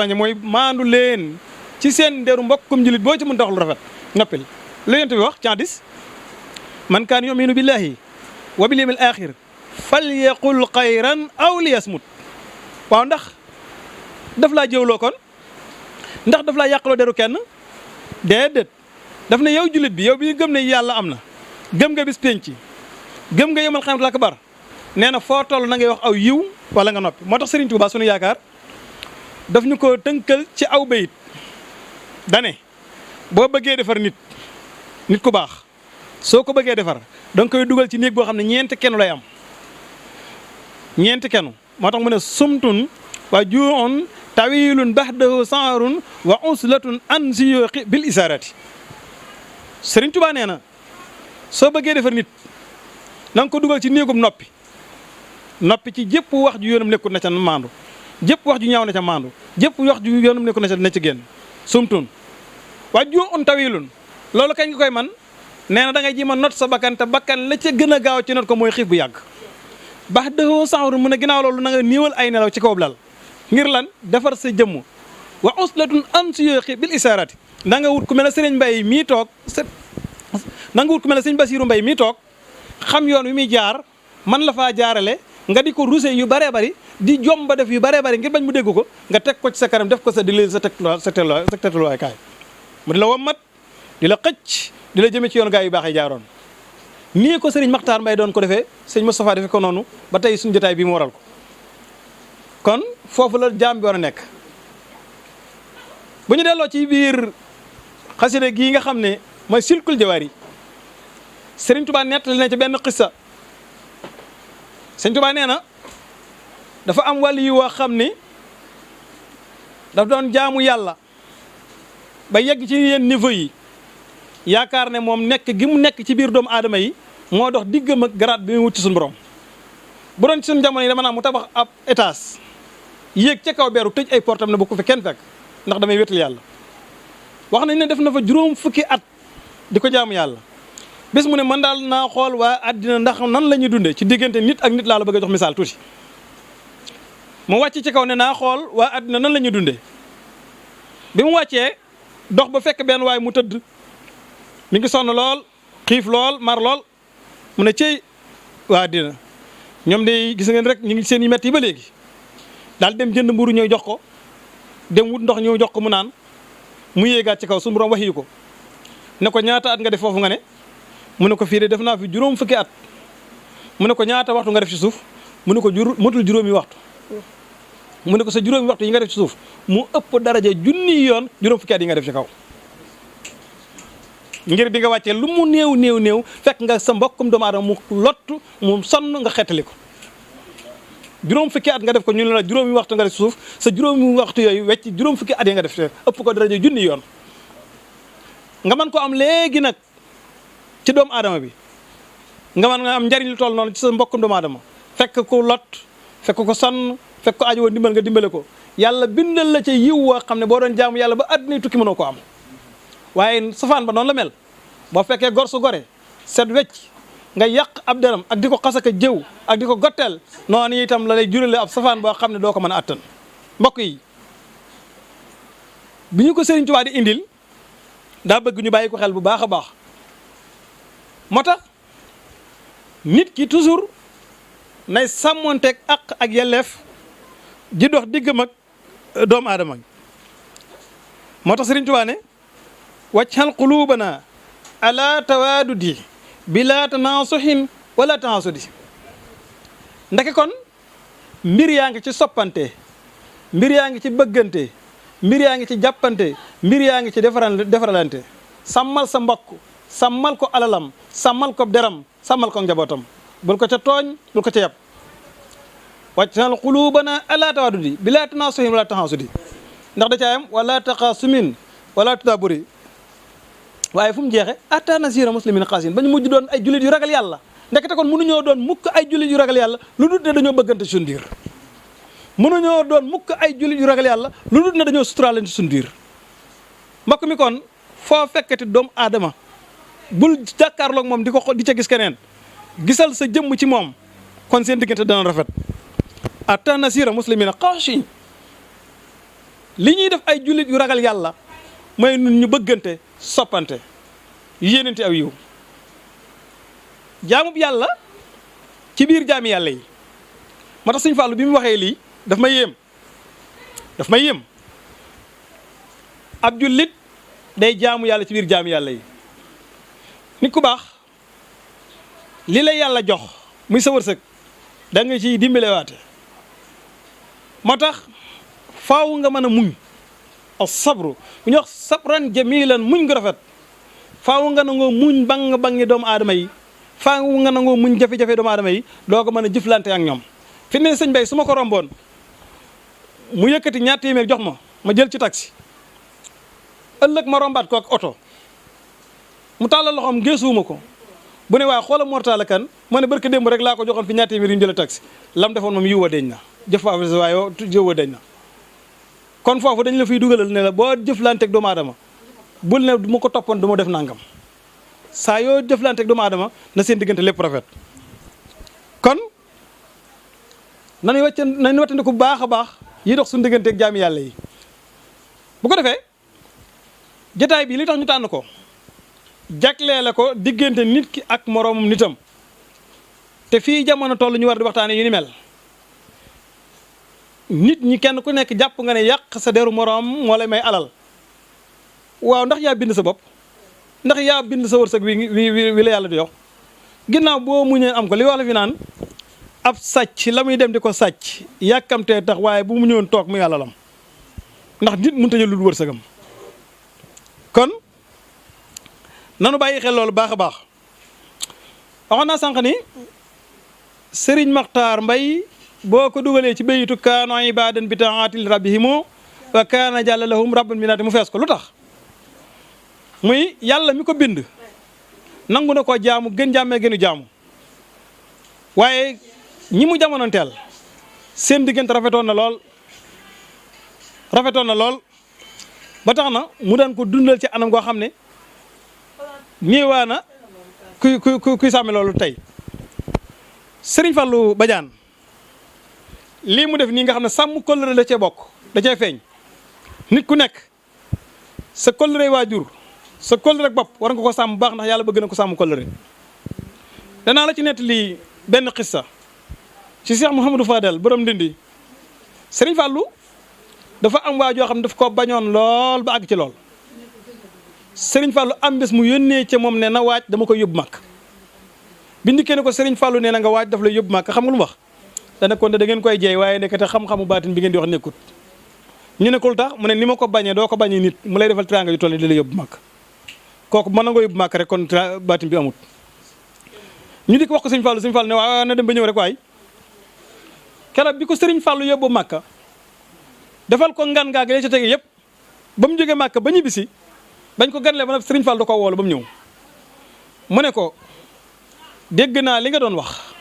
ya mooy maandu leen ci seen deru mbokkum jullit boo ci mën tax lu rafet noppil lu yent bi wax ci hadis man kaan yuminu billahi wa bil yawmil axir falyaqul xayran aw liyasmut waaw ndax daf laa jëwloo kon ndax daf laa yàqaloo deru kenn déedéet daf ne yow jullit bi yow bi gëm ne yàlla am na gëm nga bis penc gëm nga yawmal qiyaamatul akbar nee na foo toll na ngay wax aw yiw wala nga noppi moo tax Serigne Touba sunu yaakaar daf ñu ko tënkal ci aw bayit dane boo bëggee defar nit ku baax soo ko bëggee defar da nga koy dugal ci néeg boo xam ne ñeenti kennu lay am moo tax mu ne sumtun wa juun tawilun baxdahu saarun wa uslatun an siyooqi bil isaarati Serigne Touba nee na soo bëggee defar nit na nga ko dugal ci néegum noppi ci jëpp wax ju yoonam nekkul na ca maandu jëpp wax ju ñaaw na ca maandu jëpp wax ju yoonam nekkul na ca génn sumtun waa ju un tawilun loolu kañ nga koy man nee na da ngay ji ma not sa bakkan te bakkan la ca gën a gaaw ci not ko mooy xiif bu yàgg baax dëxoo saxaru mu ne ginnaaw loolu na nga niiwal ay nelaw ci kaw lal ngir lan defar sa jëmm wa uslatun an su yooxi bil isaarati na nga wut ku mel ne Sëriñ Mbay mii toog na nga wut ku mel ne Sëriñ Basiiru Mbay mii toog xam yoon wi muy jaar man la faa jaarale nga di ko ruse yu bëree bëri di jomba def yu bëree bëri ngir bañ mu dégg ko nga teg ko ci sa kanam def ko sa di sa tegluwaay kaay mu di la wommat di la xëcc di la jëme ci yoon gaa yu baax yi jaaroon nii ko Sëriñ Maxtaar Mbay doon ko defee sëñ Moustapha defee ko noonu ba tey suñu jotaay bii mu waral ko kon foofu la jaam bi war a nekk bu ñu delloo ci biir xasida gii nga xam ne mooy silkul jawaar yi Sëriñ Tuubaa nettali na ci benn xissa Sëriñ Tuubaa nee na dafa am wàll yi woo xam ni daf doon jaamu yàlla ba yegg ci yenn niveau yi yaakaar ne moom nekk gi mu nekk ci biir doomu aadama yi moo dox diggam ak garaat bi muy wut ci suñu borom bu doon ci suñu jamono yi dama naa mu tabax ab étage yéeg ca kaw beeru tëj ay portam ne bu ko fi kenn fekk ndax damay wétal yàlla wax nañ ne def na fa juróom fukki at di ko jaamu yàlla bés mu ne man daal naa xool waa àddina ndax nan la ñuy dundee ci diggante nit ak nit laa la bëgg a jox misaal tuuti mu wàcc ci kaw ne naa xool waa àddina nan la ñuy dundee bi mu wàccee dox ba fekk benn waay mu tëdd mi ngi sonn lool xiif lool mar lool mu ne cey waa àddina ñoom de gis ngeen rek ñu ngi seen yi metti yi ba léegi daal dem jënd mburu ñëw jox ko dem wut ndox ñëw jox ko mu naan mu yéegaat ci kaw suñu borom waxi ko ne ko ñaata at nga def foofu nga ne mu ne ko fii de def naa fi juróom fukki at mu ne ko ñaata waxtu nga def ci suuf mu ne ko matul juróomi waxtu mu ne ko sa juróomi waxtu yi nga def ci suuf mu ëpp daraja junni yoon juróom fukki at yi nga def ci kaw ngir bi nga wàccee lu mu néew fekk nga sa mbokkum doomu aadama mu lottu mu sonn nga xettali ko juróom fukki at nga def ko ñu ne la juróomi waxtu nga def ci suuf sa juróomi waxtu yooyu wecc juróom fukki at yi nga def te ëpp ko daraja junni yoon nga mën ko am léegi nag ci doomu aadama bi nga mën nga am njariñ lu toll noonu ci sa mbokkum doomu aadama fekk ko lot fekk ko sonn fekk ko aajo woon dimbal nga dimbale ko yàlla bindal la ca yiw woo xam ne boo doon jaamu yàlla ba àddina tukki mënoo ko am waaye safaan ba noonu la mel boo fekkee gor su gore set wecc nga yàq ab deram ak di ko xasaka jëw ak di ko gotteel noonu itam la lay jurale ab safaan boo xam ne doo ko mën a attan mbokk yi bi ñu ko Sëriñ Tuubaa di indil daa bëgg ñu bàyyi ko xel bu baax a baax moo tax nit ki toujours nay sàmmonteeg ak yelleef ji dox diggam ak doomu aadama moo tax Sëriñ Tuubaa ne waccal qulubana ala tawaadudi bila tanaasuhin wala tanaasudi ndeke kon mbir yaa ngi ci soppante mbir yaa ngi ci bëggante mbir yaa ngi ci jàppante mbir yaa ngi ci defaralante sàmmal sa mbokk sàmmal ko alalam sàmmal ko deram sàmmal ko njabootam bul ko ca tooñ bul ko ca yab waccal qulubana ala tawaadudi bila tanaasuhin wala tanaasudi ndax da caayam wala taqaasumin wala tadaburi waaye fu mu jeexe atta nasira muslimin xaasin ba ñu mujj doon ay jullit yu ragal yàlla ndekete kon mënuñoo doon mukk ay jullit yu ragal yàlla lu dul ne dañoo bëggante suñu biir mënuñoo doon mukk ay jullit yu ragal yàlla lu dul ne dañoo suturaalante suñu biir mbokk mi kon foo fekkati doomu aadama bul jàkkaarloog moom di ko di ca gis keneen gisal sa jëmm ci moom kon seen diggante dana rafet atta nasira muslimin xaasin li ñuy def ay jullit yu ragal yàlla mooy nun ñu bëggante soppante yéenante aw yiw jaamub yàlla ci biir jaami yàlla yi moo tax Sëñ Fallu bi mu waxee lii daf ma yéem ab jullit day jaamu yàlla ci biir jaami yàlla yi nit ku baax li la yàlla jox muy sa wërsëg da nga ciy dimbalewaate moo tax faaw nga mën a muñ sabru bu ñu wax sabran jamilan muñ gu rafet faaw nga nangoo muñ bangi doomu aadama yi faaw nga nangoo muñ jafe-jafe doomu aadama yi doo ko mën a jëflante ak ñoom fi ne sëñ Bay su ma ko romboon mu yëkkati ñaar téeméer jox ma jël ci taxi ëllëg ma rombaat ko ak oto mu tàllal loxoom geesuwuma ko bu ne waa xoola mortala kan moo ne barke démb rek laa ko joxoon fi ñaata téeméer yu ñu jël taxi lam defoon moom yiwa deñ na jëf fa waaye jëwa deñ na kon foofu dañ la fiy dugalal ne la boo jëflanteeg doomu aadama bul ne du ma ko toppoon du ma def nangam saa yoo jëflanteeg doomu aadama na seen diggante lépp rafet kon nañu wattandi ko bu baax a baax yi dox suñu digganteeg jaami yàlla yi bu ko defee jotaay bi li tax ñu tànn ko jagleele ko diggante nit ki ak moroomum nitam te fii jamono toll ñu war di waxtaane yu ni mel nit ñi kenn ku nekk jàpp nga ne yàq sa deru moroom moo lay may alal waaw ndax yaa bind sa bopp ndax yaa bind sa wërsëg wi la yàlla di jox ginnaaw boo muñee am ko li wax la fi naan ab sàcc la muy dem di ko sàcc yàkkamtee tax waaye bu mu ñëwoon toog muy alalam ndax nit mënut a jël lu dul wërsëgam kon nanu bàyyi xel loolu baax a baax waxoon naa sànq ni Serigne Makhtar Mbaye boo ko dugalee ci bayitu kaanu ibadan bi taatil rabbihimu wa kaana jàlla lahum rabbun minaati mu fees ko lu tax muy yàlla mi ko bind nangu na koo jaamu gën jàmmee gënu jaamu waaye ñi mu jamonoonteel seen diggante rafetoon na lool ba tax na mu daan ko dundal ci anam goo xam ne néewaa na kuy sàmme loolu tey Serigne Fallou Badiane lii mu def nii nga xam ne sàmm kóllëre da cee bokk da cee feeñ nit ku nekk sa kóllëre waajur sa kóllëre ak bopp war nga ko sàmm baax ndax yàlla bëgg na ko sàmm kóllëre danaa la ci nettali benn xissa ci Cheikh Mouhamadou Fadel borom Ndindi Serigne Fallou dafa am waa joo xam ne daf ko bañoon lool ba àgg ci lool Serigne Fallou am bés mu yónnee ca moom ne na waaj dama koy yóbbu màkk bi ndikkee ne ko Serigne Fallou nee na nga waaj daf lay yóbbu màkk xam nga lu mu wax dana kon da ngeen koy jeey waaye nekkate xam-xamu baatin bi ngeen di wax nekkut ñu ne ko lu tax mu ne ni ma ko bañee doo ko bañee nit mu lay defal teraanga yu toll ni di la yóbbu màkk kooku mën na nga yóbbu màkk rek kon baatin bi amut ñu di ko wax ko Serigne Fallou ne waaw na dem ba ñëw rek waay keroog bi ko Serigne Fallou yóbbu màkk defal ko ngan gaa gi ca tege yëpp ba mu jógee màkk ba ñibbisi bañ ko ganlee ba nag Serigne Fall da ko woolu ba mu ñëw mu ne ko dégg naa li nga doon wax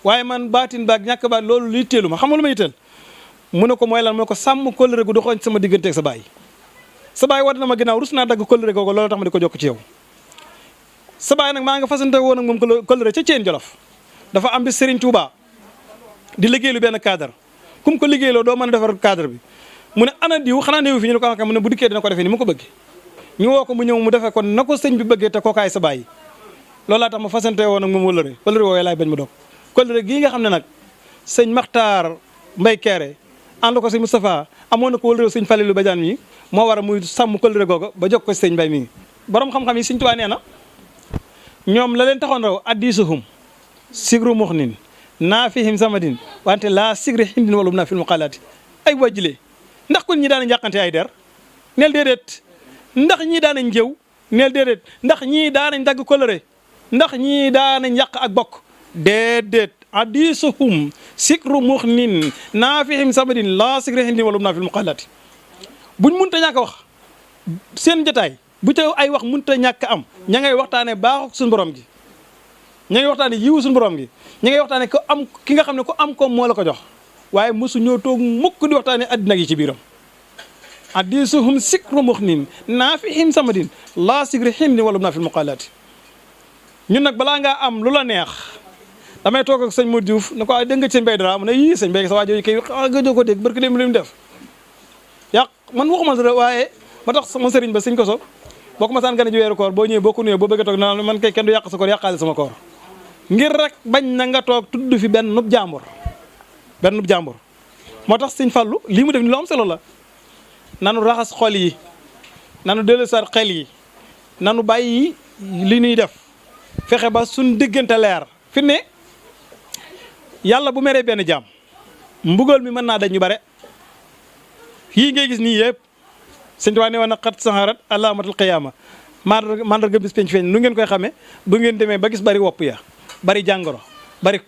waaye man baatin baag ñàkk baat loolu liy teelu ma xam nga lu may teel mu ne ko mooy lan mu ne ko sàmm kóllëre gu doxoon sama digganteeg sa baay war na ma ginnaaw rus naa dagg kóllëre googu loolu tax ma di ko jokk ci yow sa baay nag maa nga fasante woon ak moom kóllëre ca Ceen Jolof dafa am bi Serigne Touba di liggéeylu benn cadre kum ko liggéeyloo doo mën a defar cadre bi mu ne ana diw xanaa néew fi ñu ne ko xam ne bu dikkee dina ko defee ni mu ko bëggee ñu woo ko mu ñëw mu defee kon na ko sëñ bi bëggee te kookaay sa baay loolu laa tax ma fasante woon ak moom wëllëre woowee laay bañ ma dog kóllëre gii nga xam ne nag sëñ Makhtar Mbaye Kéré ànd ko sëñ Moustapha amoon na ko wëllëre sëñ Falilou Badiane mi moo war a muy sàmm kóllëre googu ba jokk ko sëñ Mbaye mi borom xam-xam yi sëñ Tuubaa nee na ñoom la leen taxoon raw addisuhum sigru muxnin naa fihim samadin wante laa sigri hindin walum naa fil muqalaati ay wàjjilee ndax kon ñi daanañ yàqante ay der neel déedéet ndax ñii daanañ jëw neel déedéet ndax ñii daanañ dagg kóllëre ndax ñii daanañ yàq ak bokk déedéet addisuhum sigru muxnin naa fihim samadin laa sigri hindin walum naa fil muqalaati buñ mënta ñàkk wax seen jotaay bu ca ay wax mënta ñàkk am ña ngay waxtaane baaxu suñu borom gi ña ngay waxtaane yiwu suñu borom gi ña ngay waxtaane ko am ki nga xam ne ko am ko moo la ko jox waaye mosu ñoo toog mukk di waxtaane addina gi ci biiram addisuhum sikru muxnin naa fi him samadin laa sigri him ni wala naa fi muqalaati ñun nag balaa ngaa am lu la neex damay toog ak sëñ Modou Diouf ne ko dégg nga ci sëñ Baye Dara mu ne yii sëñ Baye sa waa jooju kay gëjoo ko dégg barki dem li mu def yàq man waxuma dara waaye ma tax sama sëriñ ba sëñ Koso boo ko masaan gane ji weeru koor boo ñëwee boo ko nuyoo boo bëgg a toog naan man kay kenn du yàq sa koor yàqaale sama koor ngir rek bañ na nga toog tudd fi benn nub jàmbur moo tax sëñ Fallou lii mu def ni lu am solo la nanu raxas xol yi nanu dellu sar xel yi nanu bàyyi li ñuy def fexe ba suñ diggante leer fi ne yàlla bu meree benn jaam mbugal mi mën naa dañ ñu bare yii ngay gis nii yëpp sëñ Tuubaa ne woon na xat saharat alaamatul qiyaama mandarga bis penc feeñ nu ngeen koy xamee bu ngeen demee ba gis bari wopp ya bari jàngoro bari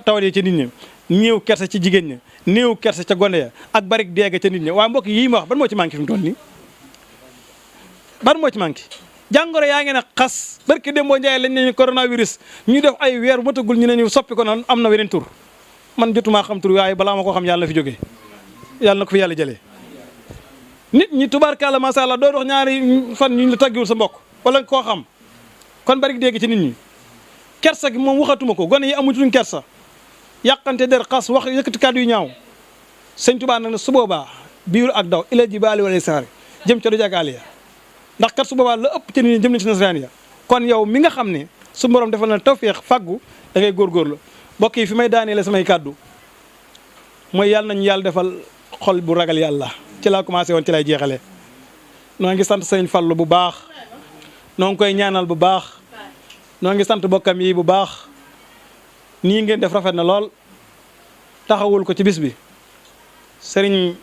tawat yi ca nit ñi néew kersa ci jigéen ña néew kersa ca gone ya ak bari deega ca nit ña waaye mbokk yii ma wax ban moo ci manqué fi mu toll nii ban moo ci manqué jàngoro yaa ngi ne xas barki Demba Ndiaye lañ ne coronavirus ñu def ay weer matagul ñu ne ñu soppi ko noonu am na weneen tur man jotumaa xam tur waaye balaa ma ko xam yàlla na fi jógee yàlla na ko fi yàlla jëlee. nit ñi tubaarkàlla macha allah doo dox ñaari fan ñu la tàggiwul sa mbokk wala koo xam kon bari dégg ci nit ñi kersa gi moom waxatuma ko gone yi amutuñ kersa yàqante der xas wax yëkkati kàddu yu ñaaw sëñ Tuubaa nag ne su boobaa biiru ak daw ila jibaali wala saari jëm ca du jàkkaale ya ndax kat su boobaa la ëpp ci nit ñi jëm nañ ci nasaraan ya kon yow mi nga xam ne su borom defal na tawfeex fàggu da ngay góorgóorlu mbokk yi fi may daaneele samay kàddu mooy yàlla nañu yàlla defal xol bu ragal yàlla ci laa commencé woon ci lay jeexalee noo ngi sant sëñ Fallu bu baax noo ngi koy ñaanal bu baax noo ngi sant bokkam yi bu baax nii ngeen def rafet na lool taxawul ko ci bis bi sëñ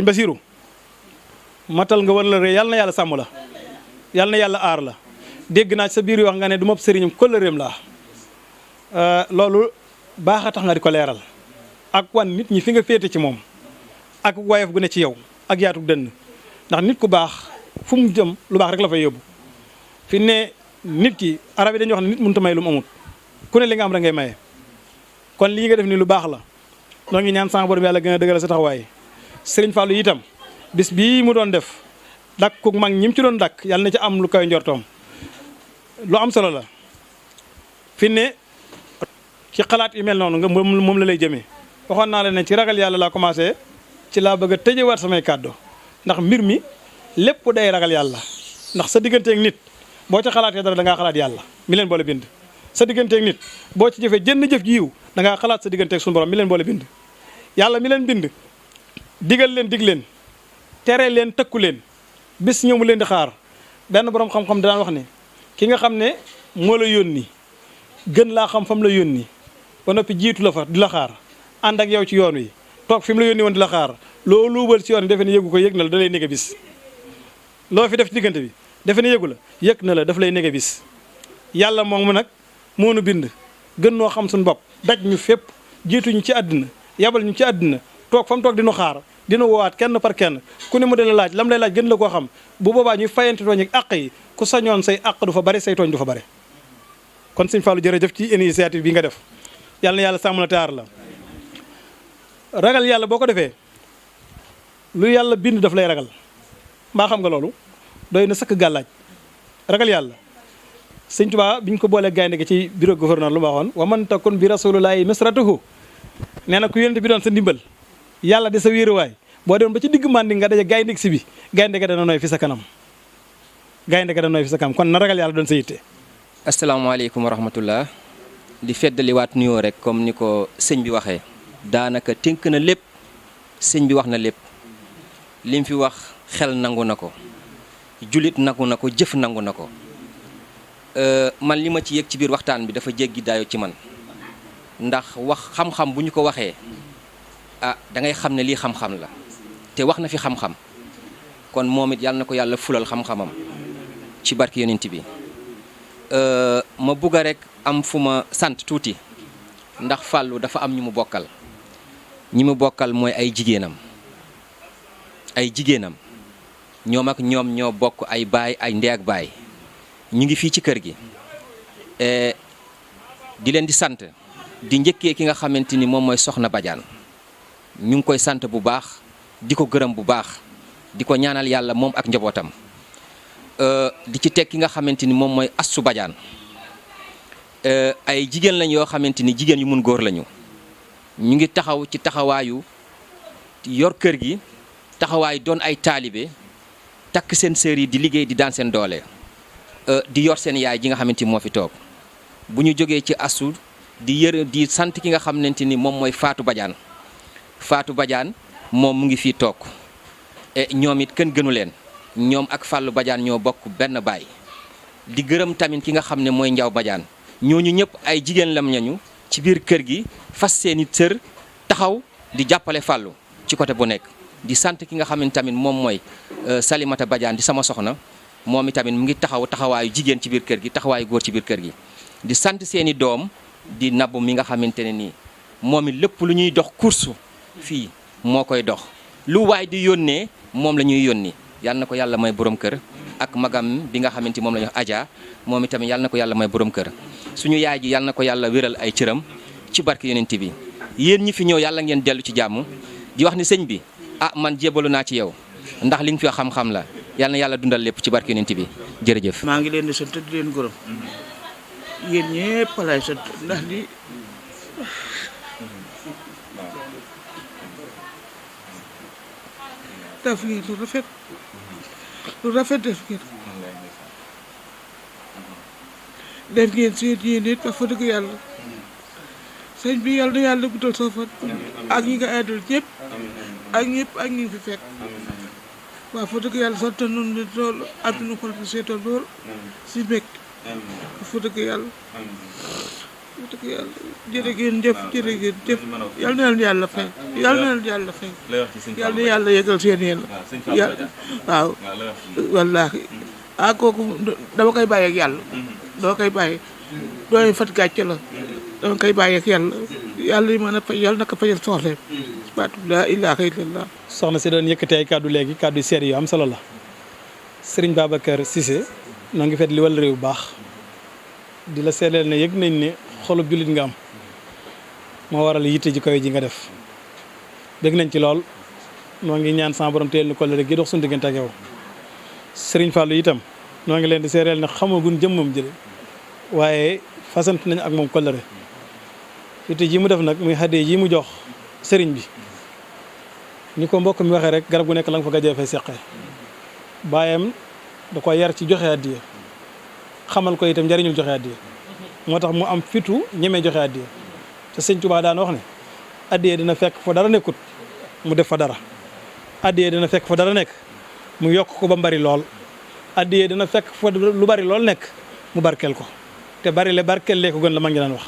Basiru matal nga war la rëy yàlla na yàlla sàmm la yàlla na yàlla aar la dégg naa ci sa biir wax nga ne du ma sëriñam kóllëreem laa loolu baax a tax nga di ko leeral ak wan nit ñi fi nga féete ci moom ak woyof gu ne ci yow ak yaatu dënn ndax nit ku baax fu mu jëm lu baax rek la fay yóbbu fi ne nit ki arab yi dañuy wax ne nit mënut a may lu mu amut ku ne li nga am rek ngay maye kon lii nga def ni lu baax la noo ngi ñaan sama borom yàlla gën a dëgëral sa taxawaay Sëriñ Fallou itam bis bii mu doon def dakk ku mag ñi mu ci doon dakk yàlla na ci am lu koy njortoom lu am solo la fi ne ci xalaat yu mel noonu nga moom la lay jëmee waxoon naa leen ne ci ragal yàlla laa commencé ci laa bëgg a tëjewaat samay kàddu ndax mbir mi lépp day ragal yàlla ndax sa digganteeg nit boo ci xalaatee dara da ngaa xalaat yàlla mi leen boole bind sa digganteeg nit boo ci jëfee jënn jëf ji yiw da ngaa xalaat sa digganteeg suñu borom mi leen boole bind yàlla mi leen bind digal leen dig leen tere leen tëkku leen bis ñëw mu leen di xaar benn borom xam-xam daan wax ne ki nga xam ne moo la yónni gën laa xam fam la yónni ba noppi jiitu la fa di la xaar ànd ak yow ci yoon wi toog fi mu la yónni woon di la xaar loo luubal ci yoon wi defe ne yëgu ko yëg na la da lay nege bis loo fi def ci diggante bi defe ne yëgu la yëg na la daf lay nege bis yàlla moom nag moo nu bind gën noo xam suñu bopp daj ñu fépp jiituñu ci àddina yabal ñu ci àddina toog fa mu toog dinu xaar dina woowaat kenn par kenn ku ne mu de la laaj lam lay laaj gën la koo xam bu boobaa ñuy fayante tooñ ak àq yi ku sañoon say àq du fa bari say tooñ du fa bari kon sëñ Fallou jërëjëf ci initiative bi nga def yàlla na yàlla sàmm la taar la ragal yàlla boo ko defee lu yàlla bind daf lay ragal mbaa xam nga loolu doy na sëkk gàllaaj ragal yàlla sëñ Tuubaa biñ ko boolee gaynde gi ci bureau gouverneur lu ma waxoon wa man takun bi rasulillahi misratuhu nee na ku yonente bi doon sa ndimbal yàlla di sa wéeruwaay boo demoon ba ci digg màndi nga daje gaynde si bi gaynde ga dana nooy fi sa kanam gaynde ga dana nooy fi sa kanam kon na ragal yàlla doon sa yitte. asalaamaaleykum wa rahmatullah di feddaliwaat nuyoo rek comme ni ko sëñ bi waxee daanaka tënk na lépp sëñ bi wax na lépp lim fi wax xel nangu na ko jullit nangu na ko jëf nangu na ko man li ma ci yëg ci biir waxtaan bi dafa jéggi daayo ci man ndax wax xam-xam bu ñu ko waxee da ngay xam ne lii xam-xam la te wax na fi xam-xam kon moom it yàlla na ko yàlla fulal xam-xamam ci barki yonent bi ma bugg a rek am fu ma sant tuuti ndax Fallou dafa am ñu mu bokkal ñi mu bokkal mooy ay jigéenam ñoom ak ñoom ñoo bokk ay baay ay ndey ak baay ñu ngi fii ci kër gi di leen di sant di njëkkee ki nga xamante ni moom mooy Soxna Badiane ñu ngi koy sant bu baax di ko gërëm bu baax di ko ñaanal yàlla moom ak njabootam di ci teg ki nga xamante ni moom mooy Astou Badiane ay jigéen lañ yoo xamante ni jigéen yu mun góor lañu ñu ngi taxaw ci taxawaayu yor kër gi taxawaayu doon ay taalibe takk seen sër yi di liggéey di daan seen doole di yor seen yaay ji nga xamante ni moo fi toog bu ñu jógee ci Astou di sant ki nga xamante ni moom mooy Fatou Badiane moom mu ngi fii toog ñoom it kenn gënu leen ñoom ak Fallou Badiane ñoo bokk benn baay di gërëm tamit ki nga xam ne mooy Ndiaw Badiane ñooñu ñëpp ay jigéen lam nañu ci biir kër gi fas seeni sër taxaw di jàppale Fallou ci côté bu nekk di sant ki nga xam ne tamit moom mooy Salimata Badiane di sama soxna moom itamit mu ngi taxawaayu jigéen ci biir kër gi taxawaayu góor ci biir kër gi di sant seeni doom di nabb mi nga xamante ne nii moom it lépp lu ñuy dox course fii moo koy dox lu waay di yónnee moom la ñuy yónni yal na ko yàlla may borom kër ak magam bi nga xamante moom la ñu wax Adja moom itamit yàlla na ko yàlla may borom kër suñu yaay ji yàlla na ko yàlla wéral ay cëram ci barke yonent bi yéen ñi fi ñëw yàlla ngeen dellu ci jàmm di wax ni sëñ bi man jébalu naa ci yow ndax li nga fi xam-xam la yàlla na yàlla dundal lépp ci barke yonent bi jërëjëf. maa ngi leen di sant di leen gërëm yéen ñëpp laay sant ndax di def ngeen lu rafet def ngeen seen yéen it dafa dëgg yàlla sëñ bi yàlla na yàlla guddal soo fan ak ñi nga àndal ñëpp ak ñi fi fekk waaw fa dëgg yàlla sant nañu leen lool àdduna xol bi seetal lool si mbég fa dëgg yàlla jërë ngeen jëf yal na leen yàlla fay yal na yàlla yëgal seen yéen waaw wallaahi kooku dama koy bàyyi ak yàlla dama koy bàyyi dooy fat gàcce la dama koy bàyyi ak yàlla yi mën a fay yàlla na ko fayal soxleem baatu laa ilaaha illallah. soxna si doon yëkkati ay kàddu léegi kàddu yu seer yu am solo la Serigne Babacar Cissé noo ngi fet li wal réew bu baax di la seedeel ne yëg nañ ne xolub jullit nga am moo waral yitte ji kawe ji nga def dégg nañ ci lool noo ngi ñaan sama borom teel ni ko rek gi dox suñu diggante ak yow Serigne Fallou itam noo ngi leen di seedeel ne xamaguñ jëmmam jële waaye fasant nañ ak moom kollëre yitte ji mu def nag muy xaddee ji mu jox sëriñ bi ni ko mbokk mi waxee rek garab gu nekk la nga fa gajee fay seqee baayam da ko yar ci joxe addiya xamal ko itam njariñul joxe addiya moo tax mu am fitu ñemee joxe addiya te sëñ Tuubaa daan wax ne addiya dina fekk fa dara nekkut mu def fa dara addiya dina fekk fa dara nekk mu yokk ko ba mbari lool addiya dina fekk fa lu bari lool nekk mu barkeel ko te bari le barkeel lee ko gën la mag ñi daan wax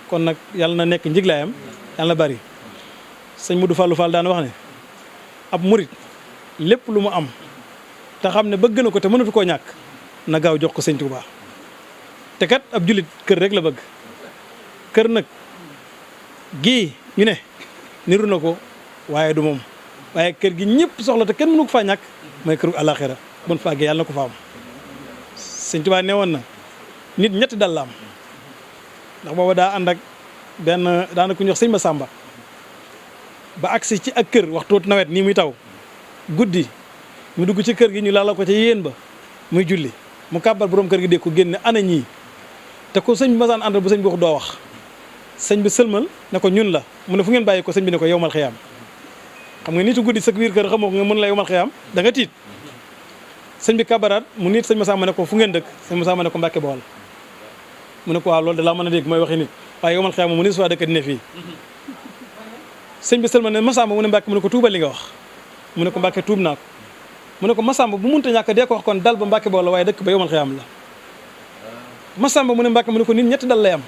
kon nag yàlla na nekk njiglaayam yàlla na bari sëñ Modou Fallou Fall daan wax ne ab murit lépp lu mu am te xam ne bëgg na ko te mënatu koo ñàkk na gaaw jox ko sëñ Touba te kat ab julit kër rek la bëgg kër nag gii ñu ne niru na ko waaye du moom waaye kër gi ñëpp soxla te kenn mënu ko faa ñàkk mooy këru àllaaxira bon fa àggee yàlla na ko fa am sëñ Touba nee woon na nit ñetti dal la am ndax booba daa ànd ak benn daana ku ñu wax sëñ Massamba ba agsi ci ak kër waxtu nawet nii muy taw guddi mu dugg ci kër gi ñu laala ko ca yéen ba muy julli mu kàbbal borom kër gi dégg ko génne ana ñii te ko sëñ bi masaan àndal bu sëñ bi wax doo wax sëñ bi sëlmal ne ko ñun la mu ne fu ngeen bàyyi ko sëñ bi ne ko yowmal xiyaam xam nga nitu guddi sa biir kër xamoo ko nga mën la yowmal xiyaam da nga tiit sëñ bi kàbbaraat mu nit sëñ Masamba ne ko fu ngeen dëkk sëñ Masamba ne ko Mbàkke Bawol mu ne ko waaw loolu de laa mën a dégg mooy waxi nit waaye yowmal xiyaam mu ne su waa dëkk dine fii sëñ bi sëlmal ne Masamba mu ne Mbàkke mu ne ko tuubal li nga wax mu ne ko Mbàkke tuub naa ko mu ne ko Masamba bu munta ñàkk dee ko wax kon dal ba Mbàkke Bawol la waaye dëkk ba yowmal xiyaam la Masamba mu ne Mbàkke mu ne ko nit ñetti dal lay am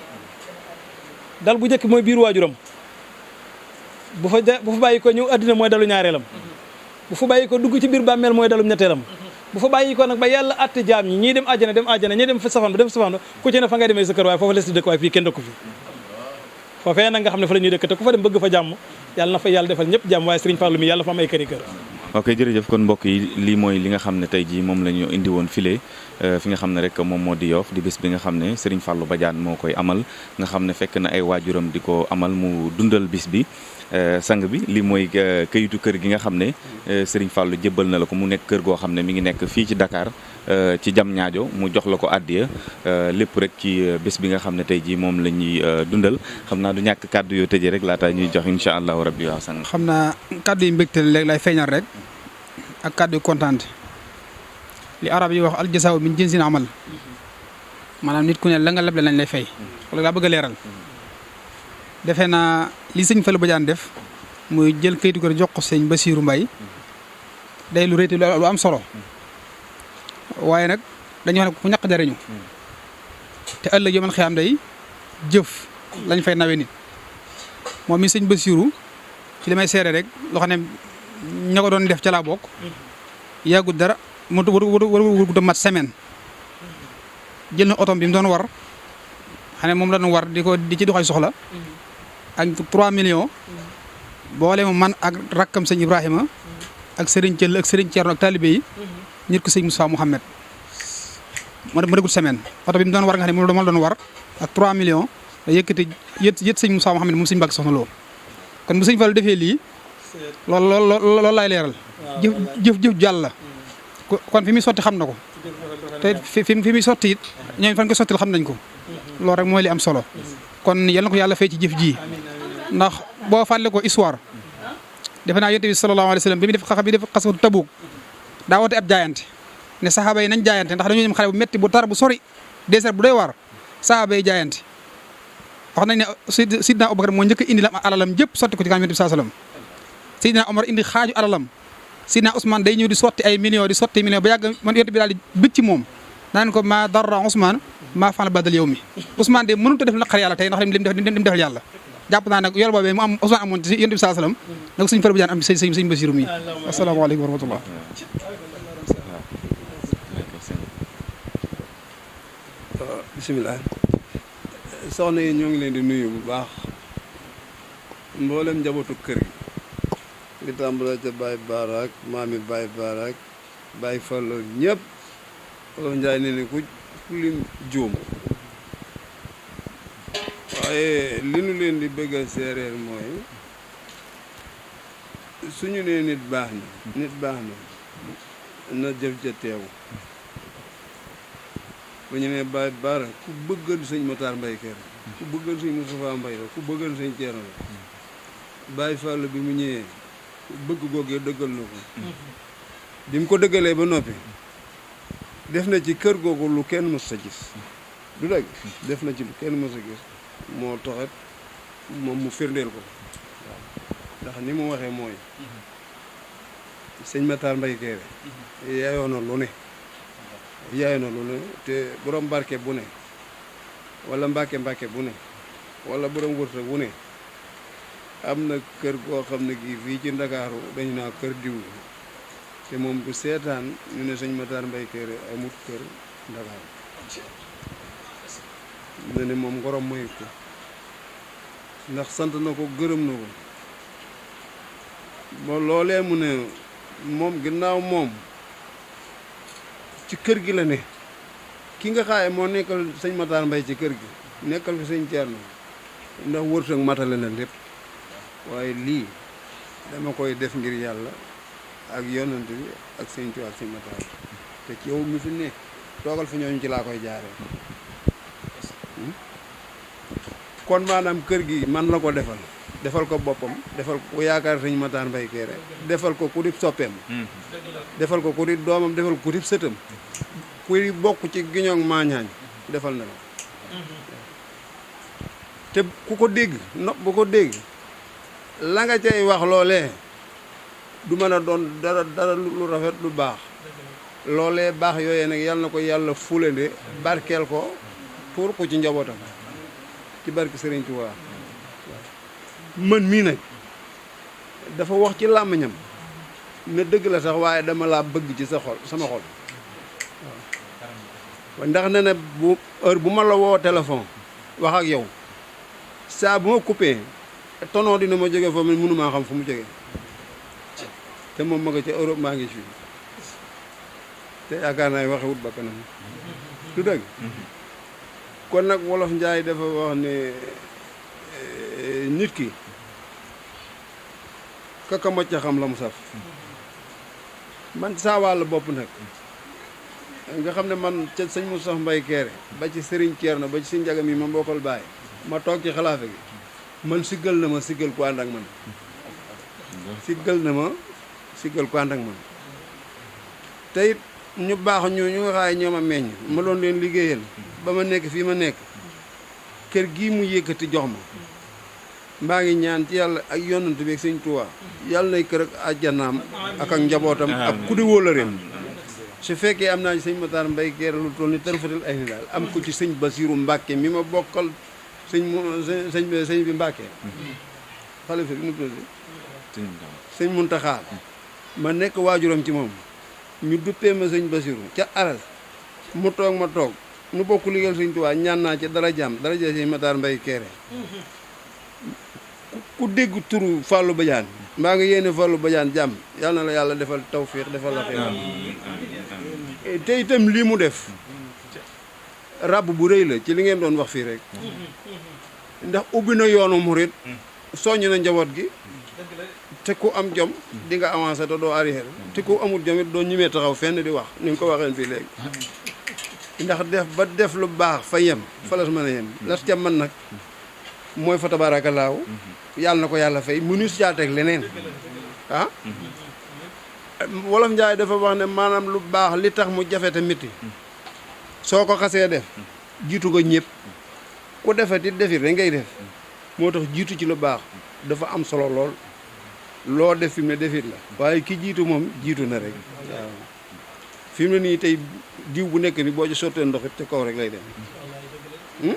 dal bu njëkk mooy biir waajuram bu fa bàyyi ko ñëw addina mooy dalu ñaareelam bu fa bàyyi ko dugg ci biir bàmmeel mooy dalum ñetteelam bu fa bàyyi ko nag ba yàlla atte jaam ñi ñii dem àjjana ñii dem fa safaan ba dem safaan ba ku ci ne fa ngay demee sa kër waaye foofa les di dëkk waaye fii kenn dëkku fi foofee nag nga xam ne fa la ñuy dëkk te ku fa dem bëgg fa jàmm yàlla na fa yàlla defal ñëpp jàmm waaye Serigne Fallou mi yàlla fa am ay këri kër. ok jërëjëf kon mbokk yi lii mooy li nga xam ne tey jii moom la ñu indi woon file fi nga xam ne rek moom moo di Yoff di bés bi nga xam ne Serigne Fallou Badiane moo koy amal nga xam ne fekk na ay waajuram di ko amal mu dundal bis bi sang bi lii mooy këyitu kër gi nga xam ne Serigne Fallou jébbal na la ko mu nekk kër goo xam ne mi ngi nekk fii ci Dakar ci Diamniadio mu jox la ko àddiya lépp rek ci bés bi nga xam ne tey jii moom la ñuy dundal xam naa du ñàkk kàddu yoo tëjee rek laata ñuy jox incha allahu rabbi waaw sang. xam naa kàddu yi mbégte léegi lay feeñal rek ak kàddu yu kontaan li arab yi wax aljazaaw min jinsil amal maanaam nit ku ne la nga leble lañ lay fay wala daa bëgg a leeral defe naa li sëñ Fallou Badiane def muy jël kayitu kër jox ko sëñ Bassirou Mbaye day lu réyti lu am solo waaye nag dañu wax ne ku ñaq jariñu te ëllëg yoman xiyaam day jëf lañ fay nawe nit moom mi sëñ Bassirou ci li may seere rek loo xam ne ña ko doon def ca laa bokk yàggut dara mu war mat semaine jël na otom bi mu doon war xam ne moom la doon war di ci doxay soxla ak 3 millions boole ma man ak rakkam sëñ Ibrahima ak Serigne Thiel ak Serigne Thierno ak talibé yi ñit ko sëñ Moussa Mouhamed ma déggut semaine oto bi mu doon war nga xam ne moom la doon war ak 3 millions da yëkkati yët sëñ Moussa Mouhamed moom sëñ Mbàkke Soxna Lo kon bu sëñ Fallu defee lii loolu laay leeral jëf jàll la kon fi muy sotti xam na ko te fi muy sotti it ñooñu fan ko sottil xam nañ ko loolu rek mooy li am solo kon yal na ko yàlla fay ci jëf ji ndax boo fàttali ko histoire defe naa yonent bi sallallahu alayhi wa sallam bi mu def xaswatu Tabuk daa woote ab jaayante ne saxaaba yi nañ jaayante ndax dañoo ñëm xale bu metti bu tar bu sori désert bu doy war saxaaba yi jaayante wax nañ ne Sidna Abubakar moo njëkk a indi alalam jëpp sotti ko ci kanam yonent bi sallallahu alayhi wa sallam Sidna Omar indi xaaju alalam Sidna Ousmane day ñëw di sotti ay millions ba yàgg man yonent bi daal di bëgg ci moom naan ko ma darra Ousmane maa faala badal yow mi Ousmane de mënut a def naqar yàlla tey ndax lim defal yàlla jàpp naa nag yool boobee mu am Ousmane amoon ci yonent bi sallallahu alayhi wa sallam nag suñu Fallu Badiane am ci sëñ Basiru mi asalaamaaleykum wa rahmatullah bisimilah soxna yi ñoo ngi leen di nuyu bu baax mboolem njabootu kër gi li tàmbale ca Baye Baara ak maami Baye Baara ak Baye Fallu ñëpp Wolof Njaay ne ni ku lim juum waaye li nu leen di bëgg a séeréer mooy suñu nee nit baax na na jëf ca teew bu ñu nee Baye Baara ku bëggal sëñ Matar Mbay Kër ku bëggal sëñ Moustapha Mbay la ku bëggal sëñ Ceerno la Baye Fall bi mu ñëwee bëgg googee dëggal na ko bi mu ko dëggalee ba noppi def na ci kër googu lu kenn mës a gis du dëgg def na ci lu kenn mës a gis moo taxat moom mu firndeel ko waaw ndax ni mu waxee mooy sëñ Matar Mbay Kër yaayoo na lu ne te borom barke bu ne wala mbàkke bu ne wala borom wërsëg bu ne am na kër goo xam ne gii fii ci Ndakaaru dañu naa kër diw te moom du seetaan ñu ne sëñ Matar Mbay Kër amut kër Ndakaaru ne ne moom ngorom mayu ko ndax sant na ko gërëm na ko ba loolee mu ne moom ginnaaw moom ci kër gi la ne ki nga xaaye moo nekkal sëñ Matar Mbay ci kër gi nekkal fi sëñ Ceerno ndax wërsëg matale na lépp waaye lii dama koy def ngir yàlla ak yonent bi ak sëñ Tuubaa ak sëñ Matar te ci yow mi fi ne toogal fi ñooñu ci laa koy jaaree kon maanaam kër gi man la ko defal ko boppam defal ko yaakaar sëñ Matar Mbay Kër defal ko ku di soppeem defal ko ku di doomam defal ko ku di sëtam kuy bokk ci giñoog maañaañ defal na la te ku ko dégg nopp bu ko dégg la nga cay wax loolee du mën a doon dara lu rafet lu baax loolee baax yooyee nag yàlla na ko yàlla fulande barkeel ko pour ko ci njabootam ci barke Sëriñ Tuubaa mën mii nag dafa wax ci làmmiñam ne dëgg la sax waaye dama laa bëgg ci sama xol waaw ndax ne ne bu heure bu ma la woo téléphone wax ak yow saa bu ma coupé tonoo dina ma jóge foofu mënumaa xam fu mu jóge te moom ma nga ca Europe maa ngi fii te yaakaar naa waxewut ba kanam du dëgg kon nag Wolof Njaay dafa wax ne nit ki kaka mocc xam la mu saf man saa wàll bopp nag nga xam ne man ca sëñ Moustapha Mbay Kër ba ci Sëriñ Ceerno ba ci si njagam yi ma bokkal bàyyi ma toog ci xalaafe gi man siggal na ma siggal ku ànd ak man siggal na ma siggal ku ànd ak man te it ñu baax ñu nga xaay ñoo ma meññ ma doon leen liggéeyal ba ma nekk fii ma nekk kër gii mu yëkkati jox ma mbaa ngi ñaan ci yàlla ak yonent bi ak sëñ Tuubaa yàlla nay kër ak àjjanaam ak njabootam ak ku di wóolareem su fekkee am naa ci sëñ Matar Mbay Kër lu toll ni tërfatal ay ni daal am ko ci sëñ Basiru Mbàkke mi ma bokkal sëñ bi Mbàkke xalifa bi nu tudd sëñ Muntaxa ma nekk waajuram ci moom ñu duppee ma sëñ Basiru ca aras mu toog ma toog nu bokk liggéeyal sëñ Tuubaa ñaan naa ci dara sëñ Matar Mbay Kër ku dégg turu Fallou Badiane mbaa nga yéene Fallou Badiane jàmm yal na la yàlla defal tawfiix defal la xéewal te itam lii mu def ràbb bu rëy la ci li ngeen doon wax fii rek ndax ubbi na yoonu murit soññ na njaboot gi te ku am jom di nga avancé te doo arrière te ku amul jom it doo ñimee taxaw fenn di wax ni nga ko waxeen fii léegi ndax def lu baax fa yem fa la mën a yem las ca man nag mooy fa tabaarakallaahu yàlla na ko yàlla fay mënu si caa teg leneen ah wolof Njaay dafa wax ne maanaam lu baax li tax mu jafe te métti soo ko xasee def jiitu nga ñëpp ku defet it defit rek ngay def moo tax jiitu ci lu baax dafa am solo lool loo def fi mu ne defit la waaye ki jiitu moom jiitu na rek waaw fi mu ne nii tey diw bu nekk ni boo ci sottee ndox it te kaw rek lay dem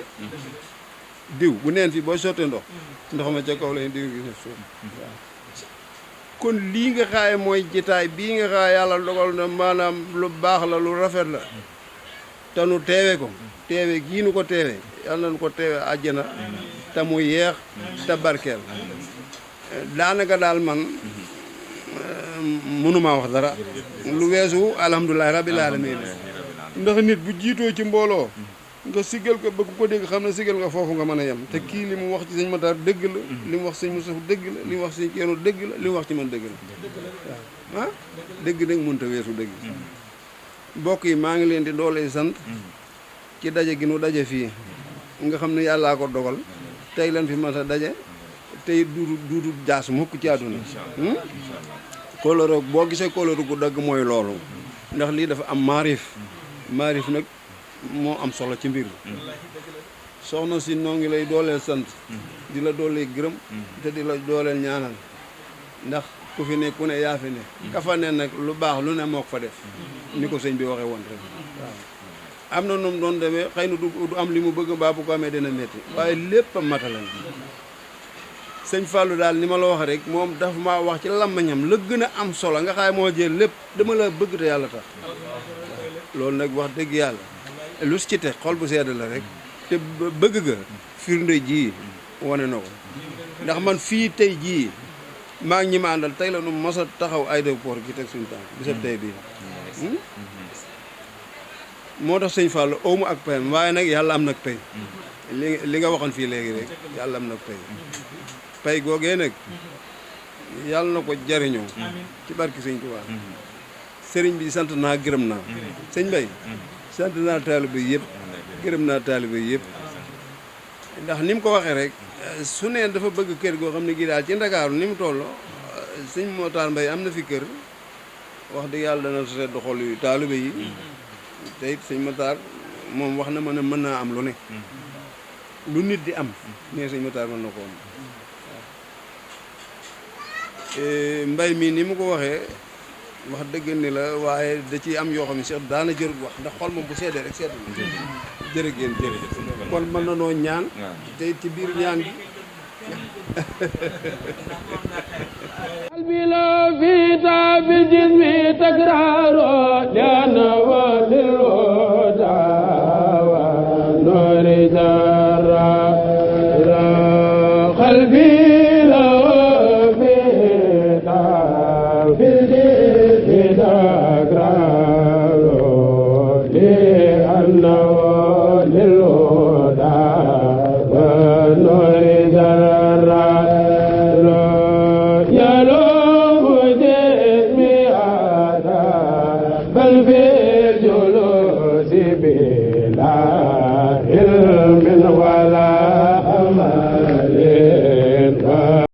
diw bu neen fii boo sottee ndox ma ca kaw lay diw gi def suuf waaw kon lii nga xaaye mooy jitaay bii nga xaaye yàlla dogal na maanaam lu baax la lu rafet la te nu teewe ko teewe gii nu ko teewe yàlla nañu ko teewe àjjana te mu yeex te barkeel daanaka daal man mënumaa wax dara lu weesu alhamdulilahi rabbil alamin ndax nit bu jiitoo ci mbooloo nga siggal ko bëgg ko dégg xam ne siggal nga foofu nga mën a yem te kii li mu wax ci sëñ Matar dëgg la li mu wax sëñ Moustapha dëgg la li mu wax sëñ Ceerno dëgg la li mu wax ci man dëgg la waaw ah dëgg nag mënut a weesu dëgg mbokk yi maa ngi leen di doolee sant ci daje gi nu daje fii nga xam ne yàllaa ko dogal tey lan fi mas a daje tey duudu jaas mukk ci àdduna kóllëre boo gisee kóllëre gu dëgg mooy loolu ndax lii dafa am maarif nag moo am solo ci mbir soxna si noo ngi lay dooleel sant di la dooleel gërëm te di la dooleel ñaanal ndax ku fi ne ku ne yaa fi ne ka fa ne nag lu baax lu ne moo ko fa def ni ko sëñ bi waxee woon rek waaw am na noonu doon demee xëy na du am li mu bëgg mbaa bu ko amee dina métti waaye lépp a matala sëñ Fallou daal ni ma la wax rek moom dafa maa wax ci làmmañam la gën a am solo nga xaay moo jël lépp dama la bëgg te yàlla tax loolu nag wax dëgg yàlla lu ci te xol bu sedd la rek te bëgg ga firnde jii wane na ko ndax man fii tey jii maa ngi ñi ma àndal tey la nu mos a taxaw aéroport gi teg suñu tànk bisab tey bii moo tax sëñ Fallou awmu ak payam waaye nag yàlla am nag pay li nga waxoon fii léegi rek yàlla am nag pay googee nag yàlla na ko jariñoo ci barki sëñ Tuubaa sëriñ bi sant naa gërëm naa sëñ Mbay sant naa taalibe yëpp gërëm naa taalibe yëpp ndax ni mu ko waxee rek su neen dafa bëgg kër goo xam ne gii daal ci Ndakaaru ni mu toll sëñ Motaar Mbay am na fi kër wax dëgg yàlla dana sedd xol yu taalibe yi te it sëñ Motaar moom wax na ma ne mën naa am lu ne lu nit di am ne sëñ Motaar mën na ko am mbay mi ni mu ko waxee wax dëgg ni la waaye da ciy am yoo xam ne sax daana jërut wax ndax xol moom bu seddee rek sedd na jërë ngeen jërëjëf kon mën na noo ñaan te ci biir ñaan gi bila fi ta bil jismi takraro dana wa lil